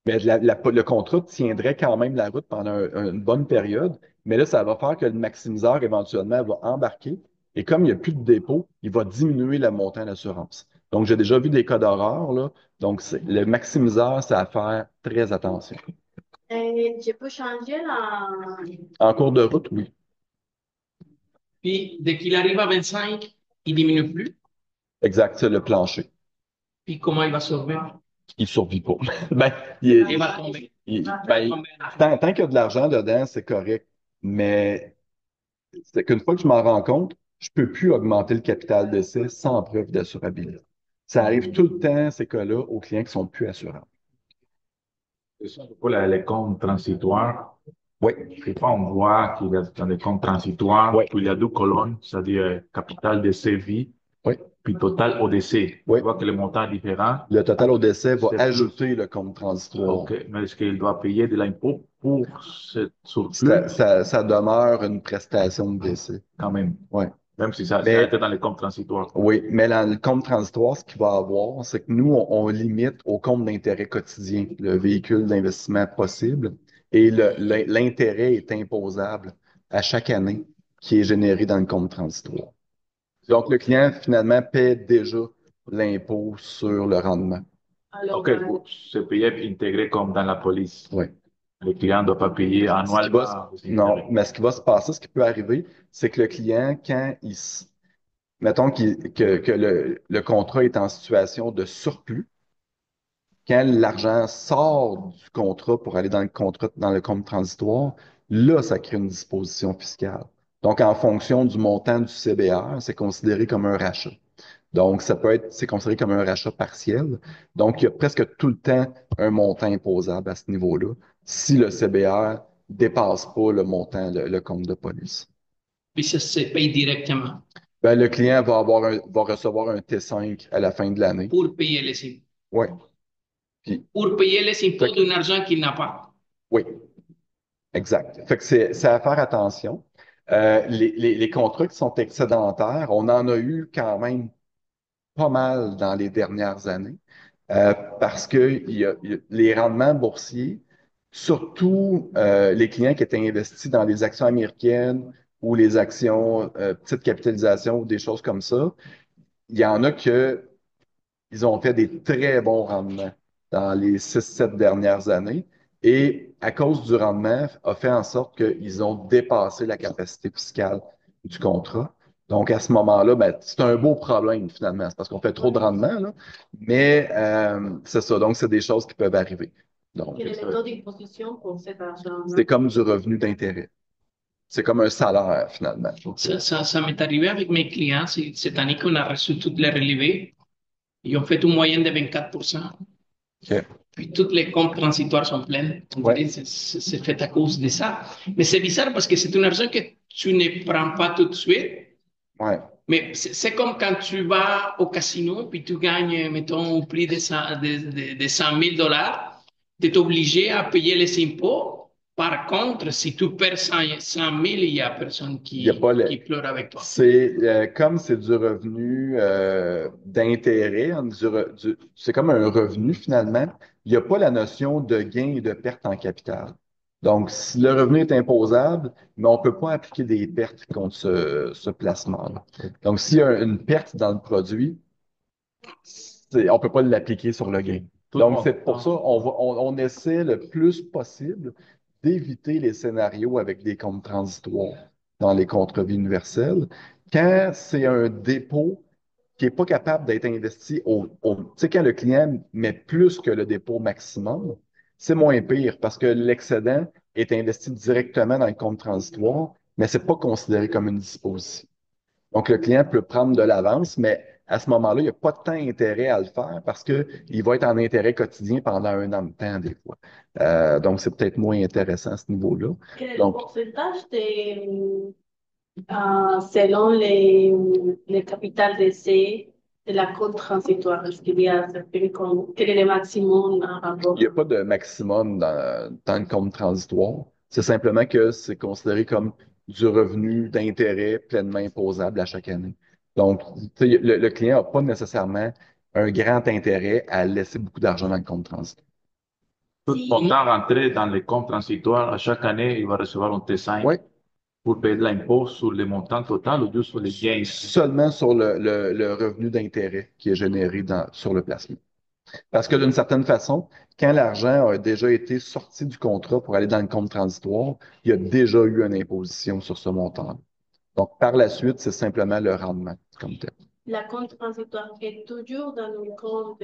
Mais le contrat tiendrait quand même la route pendant une bonne période. Mais là, ça va faire que le maximiseur, éventuellement, va embarquer. Et comme il n'y a plus de dépôt, il va diminuer le montant d'assurance. Donc, j'ai déjà vu des cas d'horreur, là. Donc, le maximiseur, c'est à faire très attention. Et je peux changer la... En cours de route, oui. Puis, dès qu'il arrive à 25, il diminue plus. Exact, c'est le plancher. Puis, comment il va survivre? Il ne survit pas. Ben, Il va tomber. ben, tant qu'il y a de l'argent dedans, c'est correct. Mais c'est qu'une fois que je m'en rends compte, je peux plus augmenter le capital d'essai sans preuve d'assurabilité. Ça arrive tout le temps, ces cas-là, aux clients qui sont plus assurables. Pour les comptes transitoires, Oui, des fois on voit qu'il y a dans les comptes transitoires, oui, qu'il y a deux colonnes, c'est-à-dire capital d'essai vie, oui, puis total au décès. oui. On voit que le montant est différent. Le total au décès va C'est plus. ajouter le compte transitoire. OK, mais est-ce qu'il doit payer de l'impôt pour ce surplus Ça demeure une prestation de décès. quand même, Oui. même si ça Mais, été dans les comptes transitoires? oui, mais dans le compte transitoire, ce qu'il va avoir, c'est que nous, on limite au compte d'intérêt quotidien, le véhicule d'investissement possible, et l'intérêt est imposable à chaque année qui est généré dans le compte transitoire. Donc, le client, finalement, paie déjà l'impôt sur le rendement. Alors, OK, c'est payé intégré comme dans la police. Oui. Le client ne doit pas payer annuellement. Non, mais ce qui va se passer, ce qui peut arriver, c'est que le client, mettons que le contrat est en situation de surplus, quand l'argent sort du contrat pour aller dans le contrat, dans le compte transitoire, là, ça crée une disposition fiscale. Donc, en fonction du montant du CBR, c'est considéré comme un rachat. Donc, c'est considéré comme un rachat partiel. Donc, il y a presque tout le temps un montant imposable à ce niveau-là, si le CBR dépasse pas le montant, le compte de police. Puis, ça se paye directement Ben, le client va recevoir un T5 à la fin de l'année. pour payer les impôts. Oui. Puis, Pour payer les impôts d'un argent qu'il n'a pas. oui, exact. Fait que c'est à faire attention. Les contrats qui sont excédentaires, on en a eu quand même pas mal dans les dernières années. Parce que les rendements boursiers, surtout les clients qui étaient investis dans les actions américaines ou les actions petite capitalisation ou des choses comme ça, il y en a que ils ont fait des très bons rendements dans les 6, 7 dernières années. et à cause du rendement, a fait en sorte qu'ils ont dépassé la capacité fiscale du contrat. Donc, à ce moment-là, ben, c'est un beau problème finalement. C'est parce qu'on fait trop de rendement, là. Mais c'est ça. Donc, c'est des choses qui peuvent arriver. Donc, Quel est le taux d'imposition pour cet argent-là? c'est comme du revenu d'intérêt. C'est comme un salaire finalement. Ça m'est arrivé avec mes clients cette année qu'on a reçu toutes les relevés. Ils ont fait une moyenne de 24%. OK. Puis toutes les comptes transitoires sont pleines. On Ouais. dirait que c'est fait à cause de ça. Mais c'est bizarre parce que c'est une argent que tu ne prends pas tout de suite. Ouais. Mais c'est comme quand tu vas au casino puis tu gagnes, mettons, plus de 100 000 dollars, tu es obligé à payer les impôts. Par contre, si tu perds 100 000, il n'y a personne Il y a pas qui pleure avec toi. C'est comme c'est du revenu d'intérêt, hein, c'est comme un revenu finalement. Il n'y a pas la notion de gain et de perte en capital. Donc, si le revenu est imposable, mais on ne peut pas appliquer des pertes contre ce placement-là. Donc, s'il y a une perte dans le produit, on ne peut pas l'appliquer sur le gain. Tout le Donc, monde. c'est pour ça on essaie le plus possible d'éviter les scénarios avec des comptes transitoires dans les contre-vie universels. Quand c'est un dépôt qui n'est pas capable d'être investi tu sais, quand le client met plus que le dépôt maximum, c'est moins pire parce que l'excédent est investi directement dans le compte transitoire, mais ce n'est pas considéré comme une disposition. Donc, le client peut prendre de l'avance, mais à ce moment-là, il n'y a pas tant intérêt à le faire parce qu'il va être en intérêt quotidien pendant un an de temps, des fois. Donc, c'est peut-être moins intéressant à ce niveau-là. Quel est le Donc, pourcentage selon les capitales d'essai de la compte transitoire? Est-ce qu'il y a quel est le maximum en rapport? il n'y a pas de maximum dans le compte transitoire. C'est simplement que c'est considéré comme du revenu d'intérêt pleinement imposable à chaque année. Donc, tu sais, le client n'a pas nécessairement un grand intérêt à laisser beaucoup d'argent dans le compte transitoire. Tout Si, montant rentré dans les comptes transitoires, à chaque année, il va recevoir un T5 Oui, pour payer de l'impôt sur les montants total ou juste sur les gains. seulement sur le revenu d'intérêt qui est généré sur le placement. Parce que d'une certaine façon, quand l'argent a déjà été sorti du contrat pour aller dans le compte transitoire, il y a déjà eu une imposition sur ce montant. Donc, par la suite, c'est simplement le rendement comme tel. la compte transitoire est toujours dans le compte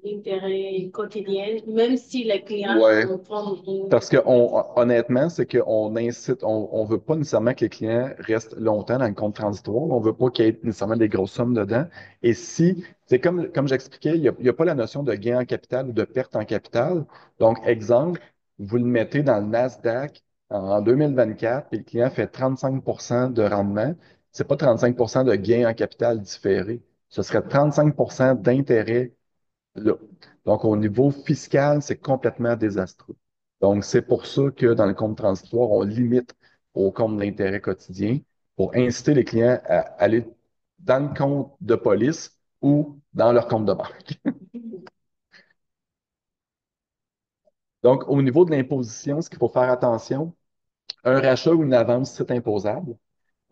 d'intérêt quotidien, même si les clients Ouais. font Parce que honnêtement, c'est qu'on incite, on veut pas nécessairement que les clients restent longtemps dans le compte transitoire. On veut pas qu'il y ait nécessairement des grosses sommes dedans. Et si, c'est comme j'expliquais, il y a pas la notion de gain en capital ou de perte en capital. Donc, exemple, vous le mettez dans le Nasdaq en 2024, puis le client fait 35 de rendement. C'est pas 35 de gain en capital différé. Ce serait 35 d'intérêt là. Donc, au niveau fiscal, c'est complètement désastreux. Donc, c'est pour ça que dans le compte transitoire, on limite au compte d'intérêt quotidien pour inciter les clients à aller dans le compte de police ou dans leur compte de banque. Donc, au niveau de l'imposition, ce qu'il faut faire attention, un rachat ou une avance, c'est imposable.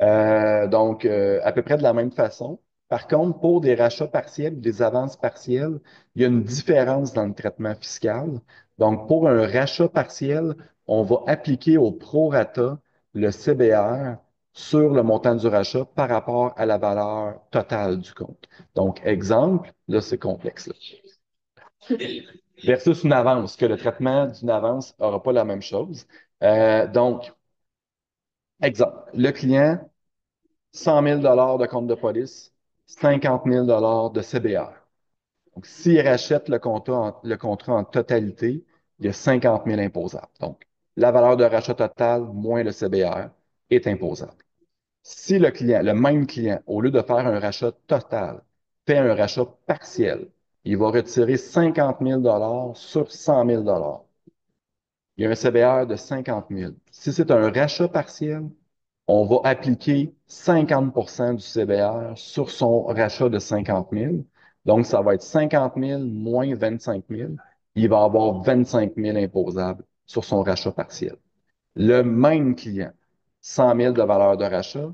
Donc, à peu près de la même façon. Par contre, pour des rachats partiels ou des avances partielles, il y a une différence dans le traitement fiscal. Donc, pour un rachat partiel, on va appliquer au prorata le CBR sur le montant du rachat par rapport à la valeur totale du compte. Donc, exemple, là, c'est complexe, là. Versus une avance, que le traitement d'une avance n'aura pas la même chose. Donc, exemple, le client 100 000 de compte de police, 50 000 de CBR. Donc, s'il rachète le contrat en totalité, il y a 50 000 imposables. Donc, la valeur de rachat totale moins le CBR est imposable. Si le client, le même client, au lieu de faire un rachat total, fait un rachat partiel, il va retirer 50 000 sur 100 000 il y a un CBR de 50 000. Si c'est un rachat partiel, on va appliquer 50 du CBR sur son rachat de 50 000. Donc, ça va être 50 000 moins 25 000. Il va avoir 25 000 imposables sur son rachat partiel. Le même client, 100 000 de valeur de rachat,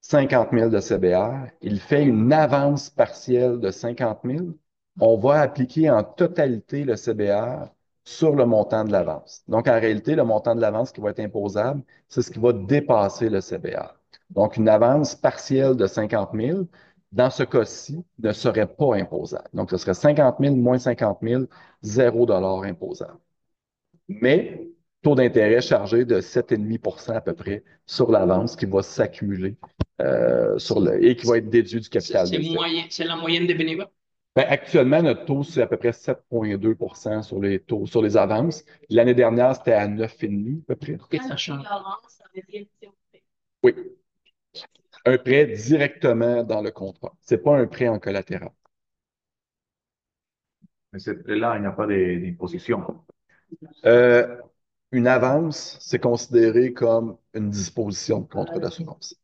50 000 de CBR, il fait une avance partielle de 50 000. On va appliquer en totalité le CBR sur le montant de l'avance. Donc, en réalité, le montant de l'avance qui va être imposable, c'est ce qui va dépasser le CBA. Donc, une avance partielle de 50 000, dans ce cas-ci, ne serait pas imposable. Donc, ce serait 50 000 moins 50 000, $0 imposable. Mais, taux d'intérêt chargé de 7,5 à peu près sur l'avance qui va s'accumuler et qui va être déduit du capital d'essai. C'est la moyenne des bénévoles. Ben, actuellement, notre taux, c'est à peu près 7,2 sur les taux, sur les avances. L'année dernière, c'était à 9,5 à peu près. Ok, ça change. Ça veut dire que c'est un prêt. Oui, un prêt directement dans le contrat. C'est pas un prêt en collatéral. Mais ce prêt-là, il n'y a pas d'imposition. Euh, une avance, c'est considéré comme une disposition de contrat d'assurance.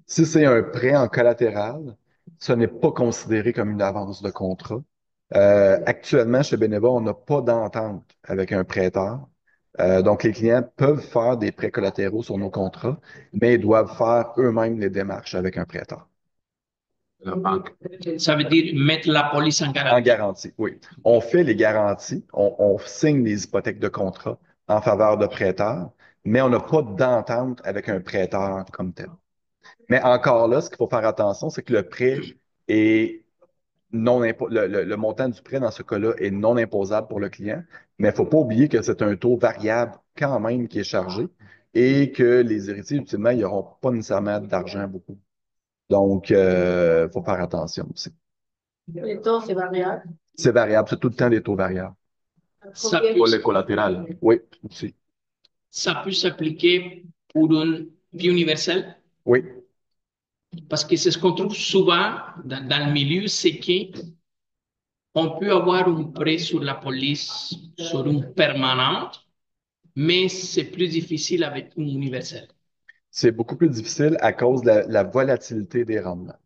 Si c'est un prêt en collatéral, ce n'est pas considéré comme une avance de contrat. Actuellement, chez Beneva, on n'a pas d'entente avec un prêteur. Donc, les clients peuvent faire des prêts collatéraux sur nos contrats, mais ils doivent faire eux-mêmes les démarches avec un prêteur. La banque. Ça veut dire mettre la police en En garantie. garantie, oui. On fait les garanties, on signe les hypothèques de contrat en faveur de prêteurs, mais on n'a pas d'entente avec un prêteur comme tel. Mais encore là, ce qu'il faut faire attention, c'est que le prêt est le montant du prêt dans ce cas-là est non imposable pour le client, mais il ne faut pas oublier que c'est un taux variable quand même qui est chargé et que les héritiers, ultimement, ils n'auront pas nécessairement d'argent beaucoup. Donc, il faut faire attention aussi. Les taux, c'est variable. C'est variable, c'est tout le temps des taux variables. Ça Combien? Pour les collatérales. Oui, aussi. Ça peut s'appliquer pour une vie universelle Oui, parce que c'est ce qu'on trouve souvent dans le milieu, c'est qu'on peut avoir un prêt sur la police, sur une permanente, mais c'est plus difficile avec une universelle. c'est beaucoup plus difficile à cause de la volatilité des rendements.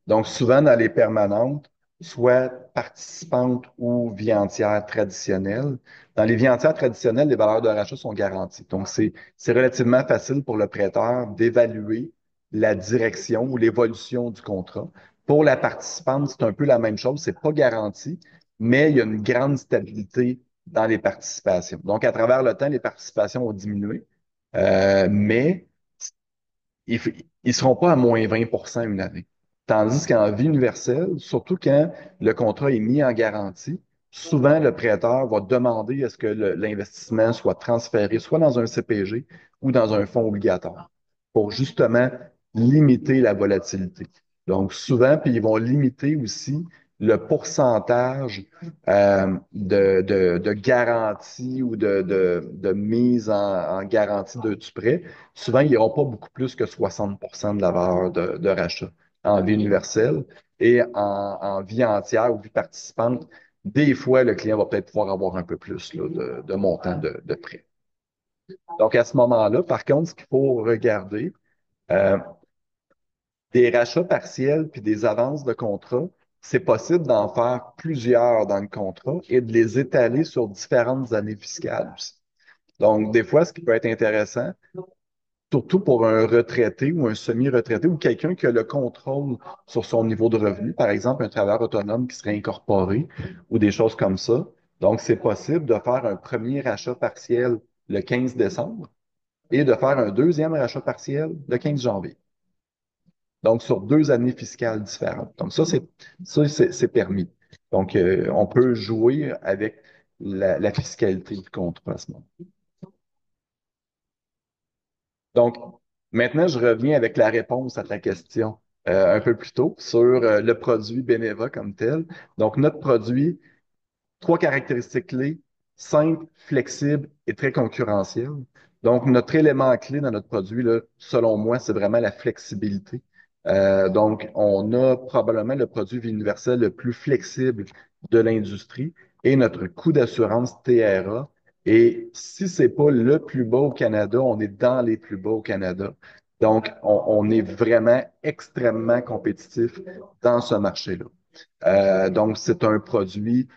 Donc, souvent dans les permanentes, soit participantes ou vie entière traditionnelles. Dans les vies entières traditionnelles, les valeurs de rachat sont garanties. Donc, c'est relativement facile pour le prêteur d'évaluer la direction ou l'évolution du contrat. Pour la participante, c'est un peu la même chose. C'est pas garanti, mais il y a une grande stabilité dans les participations. Donc, à travers le temps, les participations ont diminué, mais ils ne seront pas à moins 20 une année. Tandis qu'en vie universelle, surtout quand le contrat est mis en garantie, souvent le prêteur va demander à ce que l'investissement soit transféré soit dans un CPG ou dans un fonds obligatoire pour justement limiter la volatilité. Donc souvent, puis ils vont limiter aussi le pourcentage de garantie ou de mise en garantie du prêt. Souvent, ils n'auront pas beaucoup plus que 60 de la valeur de rachat en vie universelle et en vie entière ou vie participante. Des fois, le client va peut-être pouvoir avoir un peu plus là, de montant de prêt. Donc, à ce moment-là, par contre, ce qu'il faut regarder, euh, des rachats partiels puis des avances de contrat, c'est possible d'en faire plusieurs dans le contrat et de les étaler sur différentes années fiscales aussi. Donc, des fois, ce qui peut être intéressant, surtout pour un retraité ou un semi-retraité ou quelqu'un qui a le contrôle sur son niveau de revenu, par exemple un travailleur autonome qui serait incorporé ou des choses comme ça. Donc, c'est possible de faire un premier rachat partiel le 15 décembre et de faire un deuxième rachat partiel le 15 janvier. Donc, sur 2 années fiscales différentes. Donc, c'est permis. Donc, on peut jouer avec la fiscalité du contrat à ce moment. Donc, maintenant, je reviens avec la réponse à ta question un peu plus tôt sur le produit Beneva comme tel. Donc, notre produit, 3 caractéristiques clés, simple, flexible et très concurrentiel. Donc, notre élément clé dans notre produit, là, selon moi, c'est vraiment la flexibilité. Donc, on a probablement le produit Vie universel le plus flexible de l'industrie et notre coût d'assurance TRA. Et si c'est pas le plus bas au Canada, on est dans les plus bas au Canada. Donc, on est vraiment extrêmement compétitif dans ce marché-là. Donc, c'est un produit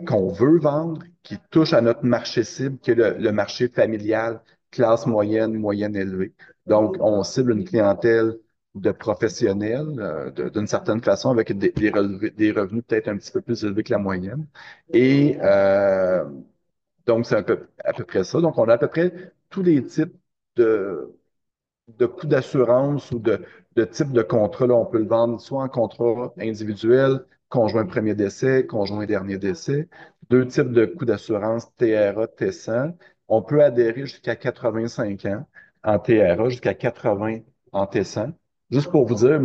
qu'on veut vendre, qui touche à notre marché cible, qui est le marché familial, classe moyenne, moyenne élevée. Donc, on cible une clientèle de professionnels, d'une certaine façon, avec des revenus peut-être un petit peu plus élevés que la moyenne. Et Donc, c'est à peu près ça. Donc, on a à peu près tous les types de, de coûts d'assurance ou de types de contrats. Là, on peut le vendre soit en contrat individuel, conjoint premier décès, conjoint dernier décès. Deux types de coûts d'assurance, TRA, T100. On peut adhérer jusqu'à 85 ans en TRA, jusqu'à 80 en T100. Juste pour vous dire,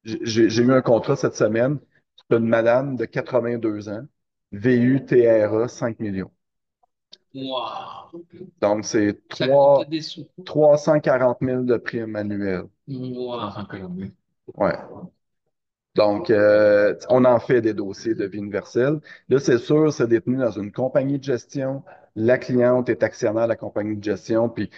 j'ai eu un contrat cette semaine. C'est une madame de 82 ans, VU TRA 5 millions. Wow. Donc, c'est Ça coûte des sous. 340 000 de prime annuelle. Wow. Ouais. Donc, on en fait des dossiers de vie universelle. Là, c'est sûr, c'est détenu dans une compagnie de gestion. La cliente est actionnaire de la compagnie de gestion, puis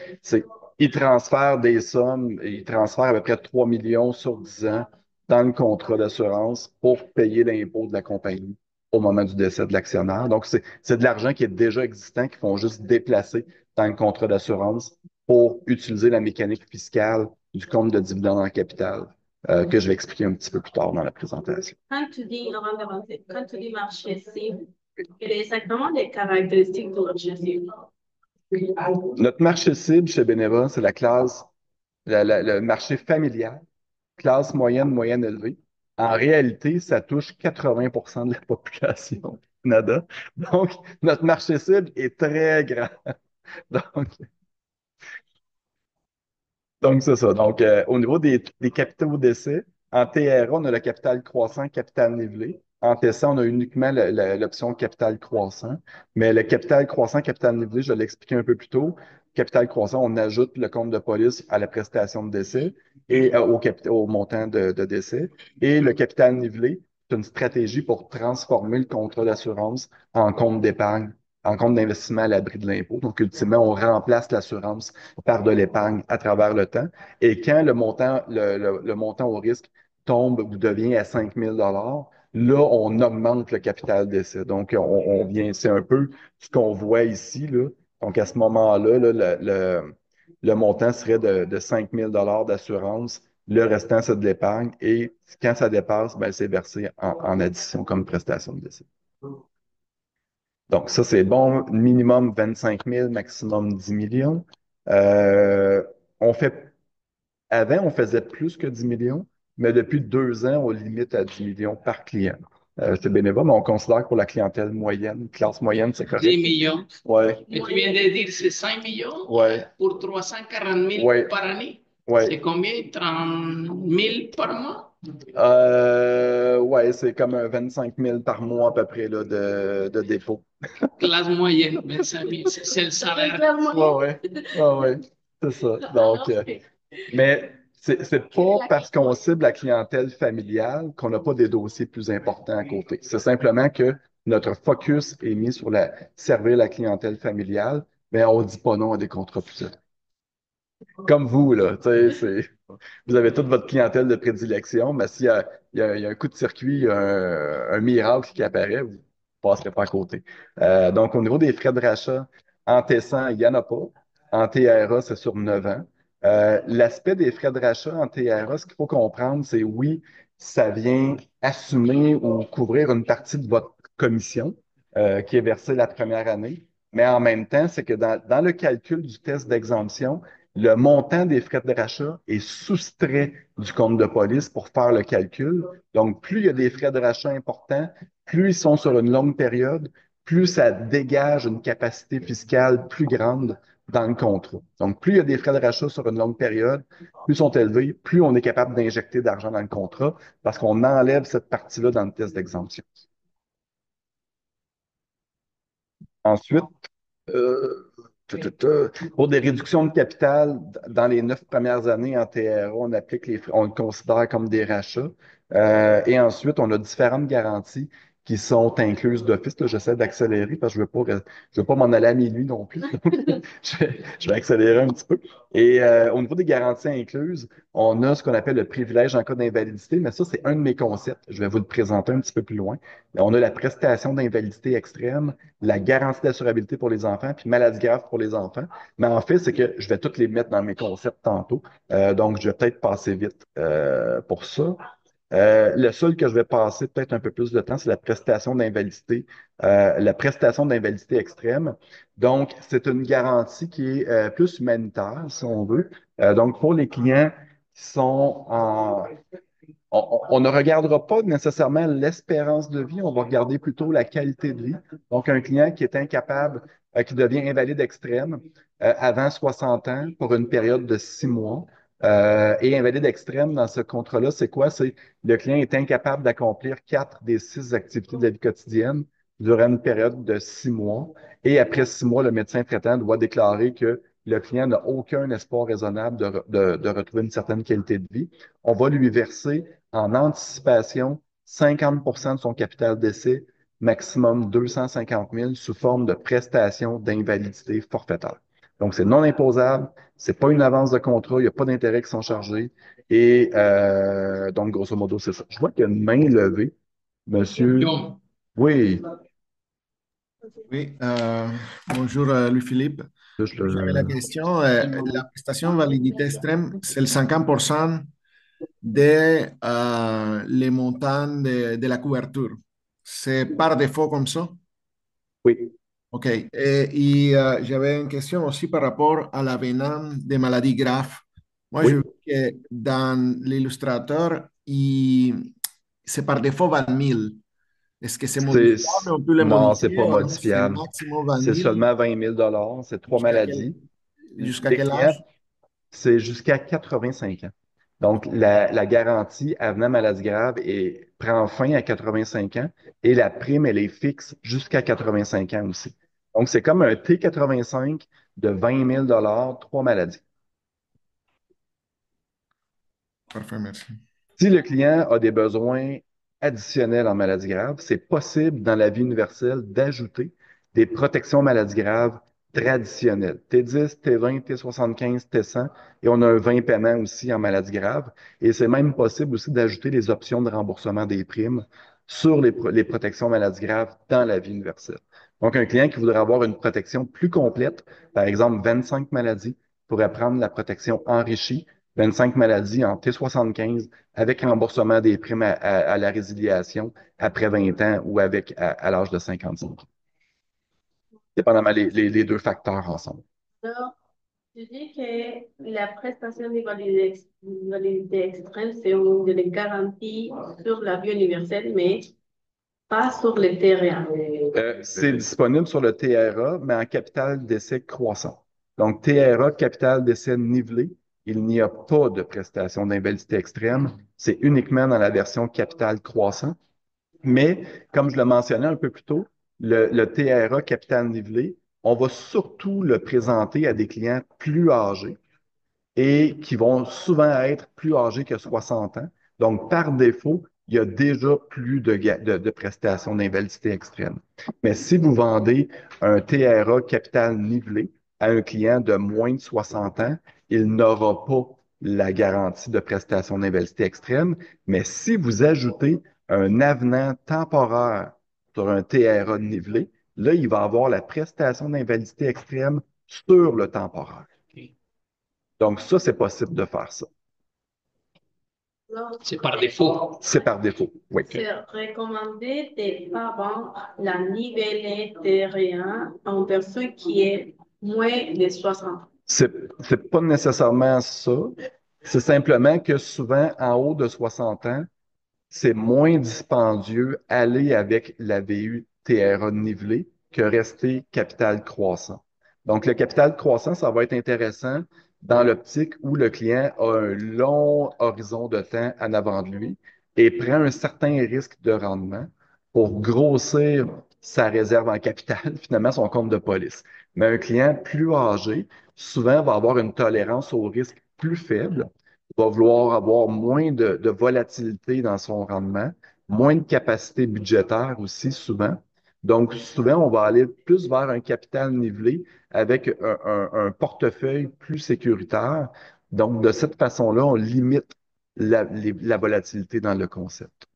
ils transfèrent des sommes, et ils transfèrent à peu près 3 millions sur 10 ans dans le contrat d'assurance pour payer l'impôt de la compagnie au moment du décès de l'actionnaire. Donc, c'est de l'argent qui est déjà existant, qu'ils font juste déplacer dans le contrat d'assurance pour utiliser la mécanique fiscale du compte de dividende en capital que je vais expliquer un petit peu plus tard dans la présentation. Quand tu dis, avant de rentrer, quand tu dis marché cible, quelles sont exactement les caractéristiques de marché cible? Notre marché cible chez Beneva, c'est la classe, le marché familial, classe moyenne, moyenne élevée. En réalité, ça touche 80% de la population du Canada. Donc, notre marché cible est très grand. Donc, Donc, c'est ça. Donc, au niveau des capitaux d'essai, en TRA, on a le capital croissant, capital nivelé. En TSA, on a uniquement l'option capital croissant. Mais le capital croissant, capital nivelé, je l'ai expliqué un peu plus tôt. Capital croissant, on ajoute le compte de police à la prestation de décès et au montant de décès. Et le capital nivelé, c'est une stratégie pour transformer le contrat d'assurance en compte d'épargne, en compte d'investissement à l'abri de l'impôt. Donc, ultimement, on remplace l'assurance par de l'épargne à travers le temps. Et quand le montant au risque tombe ou devient à 5 000 là, on augmente le capital d'essai. Donc, on vient, c'est un peu ce qu'on voit ici, là. Donc, à ce moment-là, le montant serait de 5 000 d'assurance. Le restant, c'est de l'épargne. Et quand ça dépasse, ben, c'est versé en addition comme prestation de décès. Donc, ça, c'est bon. Minimum 25 000, maximum 10 millions. Euh, on fait, Avant, on faisait plus que 10 millions, mais depuis 2 ans, on limite à 10 millions par client. C'est bénévole, mais on considère que pour la clientèle moyenne, classe moyenne, c'est 10 correct. millions. Ouais, Et tu viens de dire c'est 5 millions ouais, pour 340 000 ouais, par année. C'est ouais. combien? 30 000 par mois? Ouais, c'est comme un 25 000 par mois à peu près là, de dépôt. Classe moyenne, 25 000. C'est le salaire. Ouais, ouais, c'est ça. Donc, mais c'est pas parce qu'on cible la clientèle familiale qu'on n'a pas des dossiers plus importants à côté. C'est simplement que notre focus est mis sur servir la clientèle familiale, mais on dit pas non à des contrats plus élevés. Comme vous, là, tu sais, vous avez toute votre clientèle de prédilection, mais s'il y a un coup de circuit, un miracle qui apparaît, vous ne passerez pas à côté. Donc, au niveau des frais de rachat, en T100, il n'y en a pas. En TRA, c'est sur 9 ans. L'aspect des frais de rachat en TRA, ce qu'il faut comprendre, c'est oui, ça vient assumer ou couvrir une partie de votre commission qui est versée la première année. Mais en même temps, c'est que dans le calcul du test d'exemption, le montant des frais de rachat est soustrait du compte de police pour faire le calcul. Donc, plus il y a des frais de rachat importants, plus ils sont sur une longue période, plus ça dégage une capacité fiscale plus grande dans le contrat. Donc, plus il y a des frais de rachat sur une longue période, plus ils sont élevés, plus on est capable d'injecter d'argent dans le contrat parce qu'on enlève cette partie-là dans le test d'exemption. Ensuite, euh, pour des réductions de capital, dans les 9 premières années en TRA, on le considère comme des rachats. Et ensuite, on a différentes garanties qui sont incluses d'office. Là, j'essaie d'accélérer parce que je veux pas m'en aller à minuit non plus. Je vais accélérer un petit peu. Et au niveau des garanties incluses, on a ce qu'on appelle le privilège en cas d'invalidité, mais ça, c'est un de mes concepts. Je vais vous le présenter un petit peu plus loin. On a la prestation d'invalidité extrême, la garantie d'assurabilité pour les enfants, puis maladie grave pour les enfants. Mais en fait, c'est que je vais toutes les mettre dans mes concepts tantôt. Donc, je vais peut-être passer vite pour ça. Le seul que je vais passer peut-être un peu plus de temps, c'est la prestation d'invalidité extrême. Donc, c'est une garantie qui est plus humanitaire, si on veut. Donc, pour les clients qui sont en on ne regardera pas nécessairement l'espérance de vie, on va regarder plutôt la qualité de vie. Donc, un client qui est incapable, qui devient invalide extrême avant 60 ans pour une période de 6 mois. Et invalide extrême dans ce contrat-là, c'est quoi? C'est le client est incapable d'accomplir 4 des 6 activités de la vie quotidienne durant une période de 6 mois. Et après 6 mois, le médecin traitant doit déclarer que le client n'a aucun espoir raisonnable de retrouver une certaine qualité de vie. On va lui verser en anticipation 50% de son capital d'essai, maximum 250 000 sous forme de prestation d'invalidité forfaitaire. Donc, c'est non imposable, c'est pas une avance de contrat, il n'y a pas d'intérêts qui sont chargés. Et donc, grosso modo, c'est ça. Je vois qu'il y a une main levée. Monsieur, Yo, oui, Oui, bonjour Louis-Philippe. juste J'avais la question, la prestation validité extrême, c'est le 50% de les montants de la couverture. C'est par défaut comme ça? oui, OK. J'avais une question aussi par rapport à l'avenant des maladies graves. Moi, je oui. vois que dans l'illustrateur, c'est par défaut 20 000. Est-ce que c'est modifiable? On peut le Non, c'est modifier pas ou alors c'est modifiable. maximum 20 C'est 000? seulement 20 000 c'est 3 maladies. Jusqu'à Les quel clients, âge? c'est jusqu'à 85 ans. Donc, la garantie avenant maladie grave prend fin à 85 ans et la prime, elle est fixe jusqu'à 85 ans aussi. Donc, c'est comme un T85 de 20 000 3 maladies. Parfait, merci. Si le client a des besoins additionnels en maladie grave, c'est possible dans la vie universelle d'ajouter des protections maladies graves traditionnelles. T10, T20, T75, T100, et on a un 20 paiement aussi en maladie grave. Et c'est même possible aussi d'ajouter les options de remboursement des primes sur les protections maladies graves dans la vie universelle. Donc, un client qui voudrait avoir une protection plus complète, par exemple 25 maladies, pourrait prendre la protection enrichie 25 maladies en T75 avec remboursement des primes à la résiliation après 20 ans ou à l'âge de 55. Dépendamment les deux facteurs ensemble. Alors, tu dis que la prestation d'invalidité extrême, c'est une garantie sur la vie universelle, mais pas sur le terrain. C'est disponible sur le TRA, mais en capital d'essai croissant. Donc, TRA, capital d'essai nivelé, il n'y a pas de prestation d'invalidité extrême. C'est uniquement dans la version capital croissant. Mais, comme je le mentionnais un peu plus tôt, le TRA capital nivelé, on va surtout le présenter à des clients plus âgés et qui vont souvent être plus âgés que 60 ans. Donc, par défaut, il y a déjà plus de prestations d'invalidité extrême. Mais si vous vendez un TRA capital nivelé à un client de moins de 60 ans, il n'aura pas la garantie de prestation d'invalidité extrême. Mais si vous ajoutez un avenant temporaire sur un TRA nivelé, là, il va avoir la prestation d'invalidité extrême sur le temporaire. Donc, ça, c'est possible de faire ça. Alors, c'est par défaut. C'est par défaut, oui. c'est recommandé de ne pas vendre la nivellée terrien à une personne qui est moins de 60 ans. C'est pas nécessairement ça. C'est simplement que souvent, en haut de 60 ans, c'est moins dispendieux aller avec la VU TRA nivelée que rester capital croissant. Donc, le capital croissant, ça va être intéressant dans l'optique où le client a un long horizon de temps en avant de lui et prend un certain risque de rendement pour grossir sa réserve en capital, finalement son compte de police. Mais un client plus âgé, souvent, va avoir une tolérance au risque plus faible, va vouloir avoir moins de volatilité dans son rendement, moins de capacité budgétaire aussi souvent. Donc, souvent, on va aller plus vers un capital nivelé avec un portefeuille plus sécuritaire. Donc, de cette façon-là, on limite la volatilité dans le concept.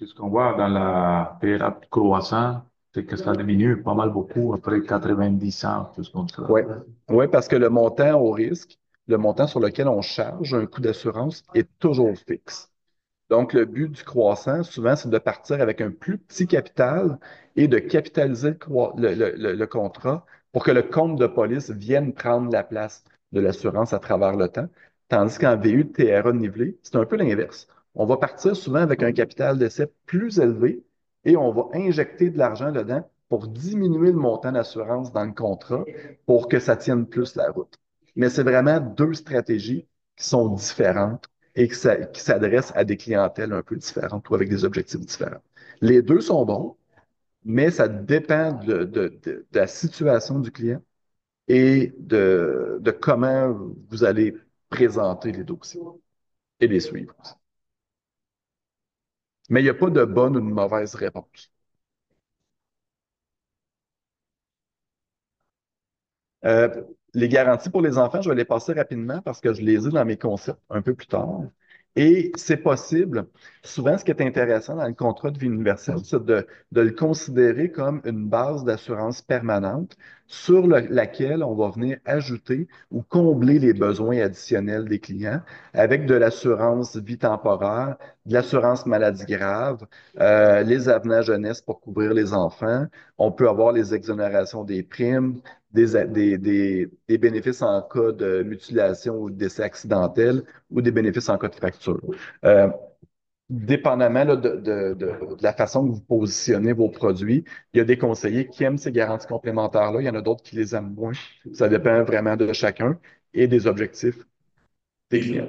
Ce qu'on voit dans la période croissante, c'est que ça diminue pas mal beaucoup après 90 ans, tout comme ça. Oui, ouais, parce que le montant au risque, le montant sur lequel on charge un coût d'assurance est toujours fixe. Donc, le but du croissant, souvent, c'est de partir avec un plus petit capital et de capitaliser le contrat pour que le compte de police vienne prendre la place de l'assurance à travers le temps. Tandis qu'en VU de TRA nivelé, c'est un peu l'inverse. On va partir souvent avec un capital d'essai plus élevé et on va injecter de l'argent dedans pour diminuer le montant d'assurance dans le contrat pour que ça tienne plus la route. Mais c'est vraiment deux stratégies qui sont différentes et qui s'adressent à des clientèles un peu différentes ou avec des objectifs différents. Les deux sont bons, mais ça dépend de la situation du client et de comment vous allez présenter les dossiers et les suivre. Mais il n'y a pas de bonne ou de mauvaise réponse. Euh, les garanties pour les enfants, je vais les passer rapidement parce que je les ai dans mes concepts un peu plus tard. Et c'est possible. Souvent, ce qui est intéressant dans le contrat de vie universelle, c'est de le considérer comme une base d'assurance permanente sur laquelle on va venir ajouter ou combler les besoins additionnels des clients avec de l'assurance vie temporaire, de l'assurance maladie grave, les avenants jeunesse pour couvrir les enfants. On peut avoir les exonérations des primes, des bénéfices en cas de mutilation ou de décès accidentel ou des bénéfices en cas de fracture. Euh, Dépendamment là, de la façon que vous positionnez vos produits, il y a des conseillers qui aiment ces garanties complémentaires-là, il y en a d'autres qui les aiment moins. Ça dépend vraiment de chacun et des objectifs des clients.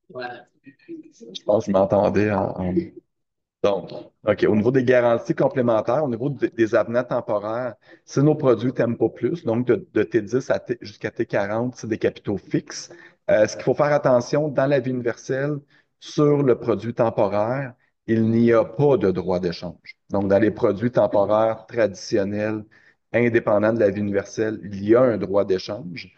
Voilà. Je pense que je m'entendais Donc, OK. Au niveau des garanties complémentaires, au niveau des avenants temporaires, c'est nos produits Tempo Plus. Donc, de T10 jusqu'à T40, c'est des capitaux fixes. Ce qu'il faut faire attention dans la vie universelle, sur le produit temporaire, il n'y a pas de droit d'échange. Donc, dans les produits temporaires traditionnels, indépendants de la vie universelle, il y a un droit d'échange.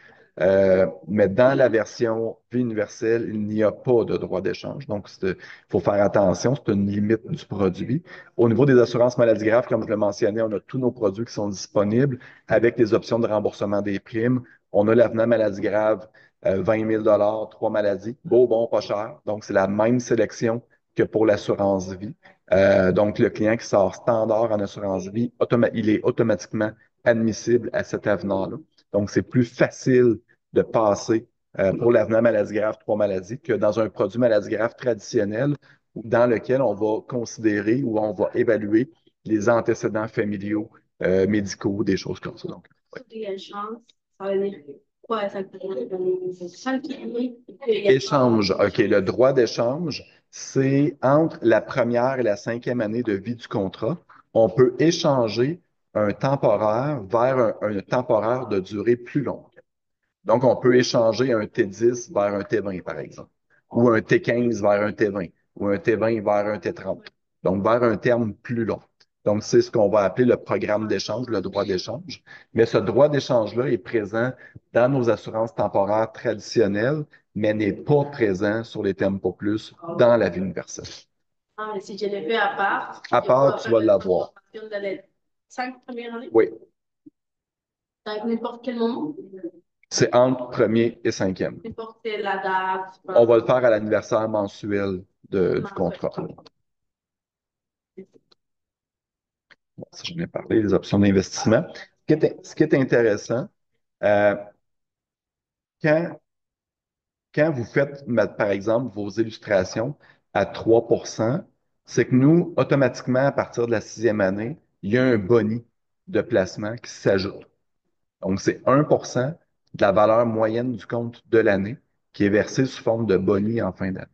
Mais dans la version vie universelle, il n'y a pas de droit d'échange. Donc, il faut faire attention, c'est une limite du produit. Au niveau des assurances maladie grave, comme je le mentionnais, on a tous nos produits qui sont disponibles avec les options de remboursement des primes. On a l'avenant maladie grave, 20 000 trois maladies, beau, bon, pas cher. Donc, c'est la même sélection que pour l'assurance vie. Donc, le client qui sort standard en assurance vie, il est automatiquement admissible à cet avenant-là. Donc, c'est plus facile de passer pour l'avenant maladie grave, trois maladies, que dans un produit maladie grave traditionnel dans lequel on va considérer ou on va évaluer les antécédents familiaux, médicaux, des choses comme ça. Donc, ouais. Échange, ça veut dire quoi exactement? Échange. OK. Le droit d'échange, c'est entre la première et la cinquième année de vie du contrat. On peut échanger un temporaire vers un temporaire de durée plus longue. Donc, on peut échanger un T10 vers un T20, par exemple, ou un T15 vers un T20, ou un T20 vers un T30. Donc, vers un terme plus long. Donc, c'est ce qu'on va appeler le programme d'échange, le droit d'échange. Mais ce droit d'échange-là est présent dans nos assurances temporaires traditionnelles, mais n'est pas présent sur les Tempo Plus dans la vie universelle. Ah, mais si je le fais à part, À part, tu vas l'avoir. Dans les 5 premières années, Oui, à n'importe quel moment, c'est entre premier et cinquième. n'importe la date. On va le faire à l'anniversaire mensuel du contrat. Bon, ça, j'en ai parlé, les options d'investissement. Ce qui est intéressant, euh, quand, quand vous faites, par exemple, vos illustrations à 3 c'est que nous, automatiquement, à partir de la sixième année, il y a un boni de placement qui s'ajoute. Donc, c'est 1% de la valeur moyenne du compte de l'année qui est versé sous forme de boni en fin d'année.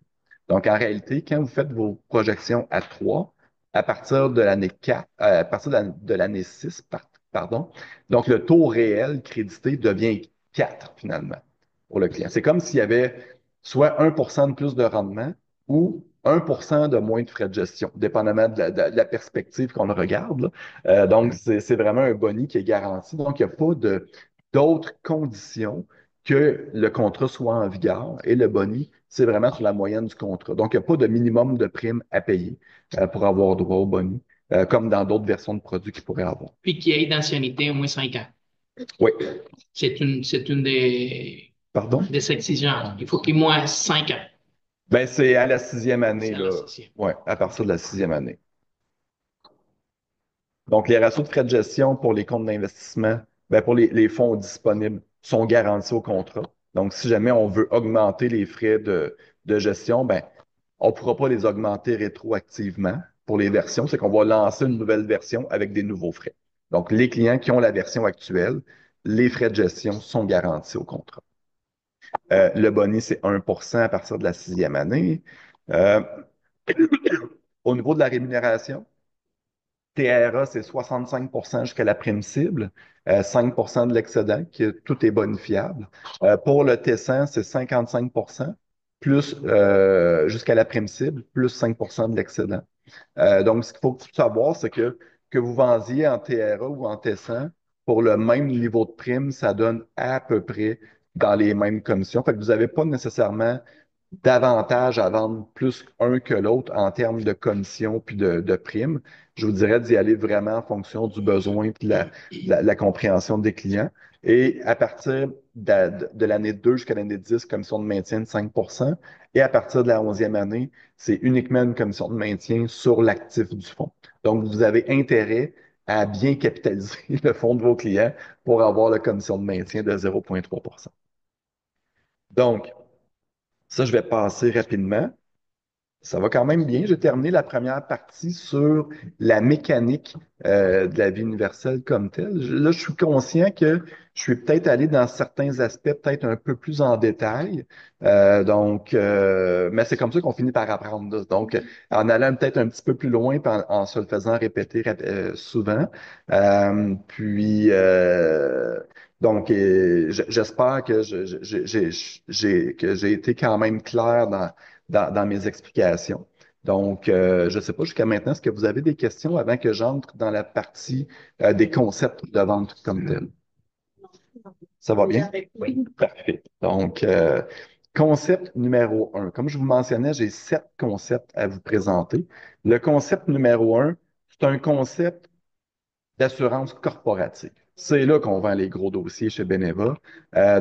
Donc, en réalité, quand vous faites vos projections à 3, à partir de l'année 4, à partir de l'année 6, pardon, donc le taux réel crédité devient 4 finalement pour le client. C'est comme s'il y avait soit 1% de plus de rendement ou 1% de moins de frais de gestion, dépendamment de la perspective qu'on le regarde, là. Donc, c'est vraiment un boni qui est garanti. Donc, il n'y a pas d'autres conditions que le contrat soit en vigueur et le boni, c'est vraiment sur la moyenne du contrat. Donc, il n'y a pas de minimum de prime à payer pour avoir droit au boni, comme dans d'autres versions de produits qu'ils pourraient avoir. Puis qui a d'ancienneté au moins 5 ans. Oui, C'est une pardon? des exigences. Il faut qu'il y ait moins 5 ans. Ben, c'est à la sixième année, C'est à la là. sixième. Ouais, à partir de la sixième année. Donc, les ratios de frais de gestion pour les comptes d'investissement, ben, pour les fonds disponibles, sont garantis au contrat. Donc, si jamais on veut augmenter les frais de gestion, ben, on ne pourra pas les augmenter rétroactivement pour les versions. C'est qu'on va lancer une nouvelle version avec des nouveaux frais. Donc, les clients qui ont la version actuelle, les frais de gestion sont garantis au contrat. Le boni, c'est 1% à partir de la sixième année. Euh, au niveau de la rémunération, TRA, c'est 65% jusqu'à la prime cible, 5% de l'excédent, qui tout est bonifiable. Pour le T100, c'est 55% plus jusqu'à la prime cible, plus 5% de l'excédent. Donc, ce qu'il faut savoir, c'est que vous vendiez en TRA ou en T100, pour le même niveau de prime, ça donne à peu près dans les mêmes commissions. Fait que vous n'avez pas nécessairement davantage à vendre plus un que l'autre en termes de commission puis de primes. Je vous dirais d'y aller vraiment en fonction du besoin puis de la compréhension des clients. Et à partir de l'année 2 jusqu'à l'année 10, commission de maintien de 5%. Et à partir de la 11e année, c'est uniquement une commission de maintien sur l'actif du fonds. Donc, vous avez intérêt à bien capitaliser le fonds de vos clients pour avoir la commission de maintien de 0,3%. Donc, ça, je vais passer rapidement. Ça va quand même bien. J'ai terminé la première partie sur la mécanique de la vie universelle comme telle. Là, je suis conscient que je suis peut-être allé dans certains aspects peut-être un peu plus en détail. Mais c'est comme ça qu'on finit par apprendre, là. Donc, en allant peut-être un petit peu plus loin, puis en se le faisant répéter souvent. J'espère que que j'ai été quand même clair dans mes explications. Donc, je ne sais pas jusqu'à maintenant, est-ce que vous avez des questions avant que j'entre dans la partie des concepts de vente comme tel? Ça va bien? Oui. Parfait. Donc, concept numéro un. Comme je vous mentionnais, j'ai 7 concepts à vous présenter. Le concept numéro un, c'est un concept d'assurance corporative. C'est là qu'on vend les gros dossiers chez Beneva.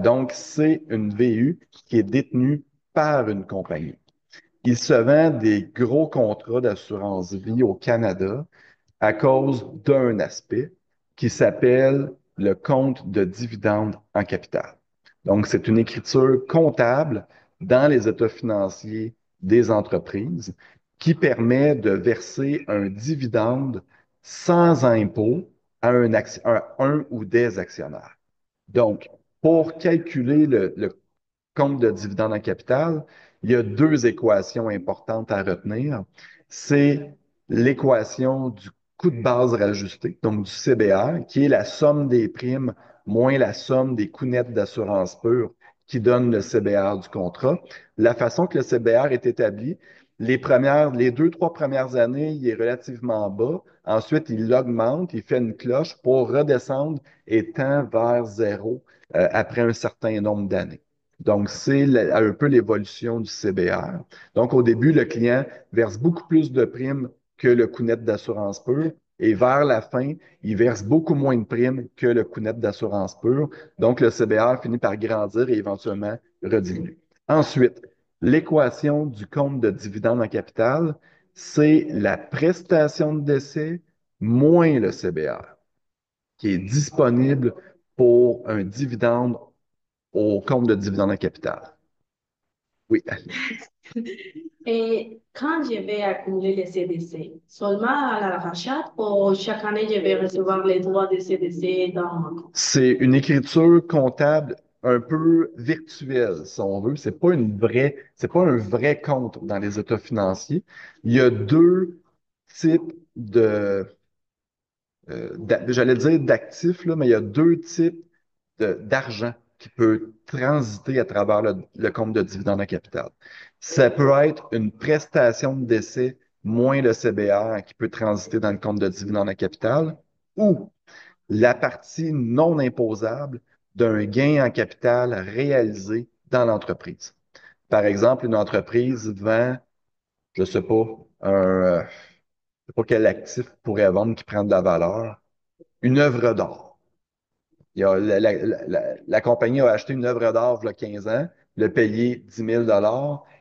Donc, c'est une VU qui est détenue par une compagnie. Il se vend des gros contrats d'assurance vie au Canada à cause d'un aspect qui s'appelle le compte de dividende en capital. Donc, c'est une écriture comptable dans les états financiers des entreprises qui permet de verser un dividende sans impôt à un ou des actionnaires. Donc, pour calculer le compte de dividende en capital, il y a 2 équations importantes à retenir. C'est l'équation du coût de base rajusté, donc du CBR, qui est la somme des primes moins la somme des coûts nets d'assurance pure qui donne le CBR du contrat. La façon que le CBR est établi, les 2, 3 premières années, il est relativement bas. Ensuite, il augmente, il fait une cloche pour redescendre et tend vers zéro après un certain nombre d'années. Donc, c'est un peu l'évolution du CBR. Donc, au début, le client verse beaucoup plus de primes que le coût net d'assurance pure. Et vers la fin, il verse beaucoup moins de primes que le coût net d'assurance pure. Donc, le CBR finit par grandir et éventuellement rediminuer. Ensuite, l'équation du compte de dividende en capital, c'est la prestation de décès moins le CBR qui est disponible pour un dividende au compte de dividende en capital. Oui. Et quand je vais accumuler les CDC, seulement à la rachat ou chaque année je vais recevoir les droits des CDC dans mon compte? C'est une écriture comptable un peu virtuelle, si on veut. C'est pas un vrai compte dans les états financiers. Il y a 2 types j'allais dire d'actifs, là, mais il y a 2 types d'argent qui peut transiter à travers le compte de dividende en capital. Ça peut être une prestation de décès moins le CBR qui peut transiter dans le compte de dividende en capital ou la partie non imposable d'un gain en capital réalisé dans l'entreprise. Par exemple, une entreprise vend, je sais pas, je sais pas quel actif pourrait vendre qui prend de la valeur, une œuvre d'art. La compagnie a acheté une œuvre d'art il y a 15 ans, l'a payé 10 000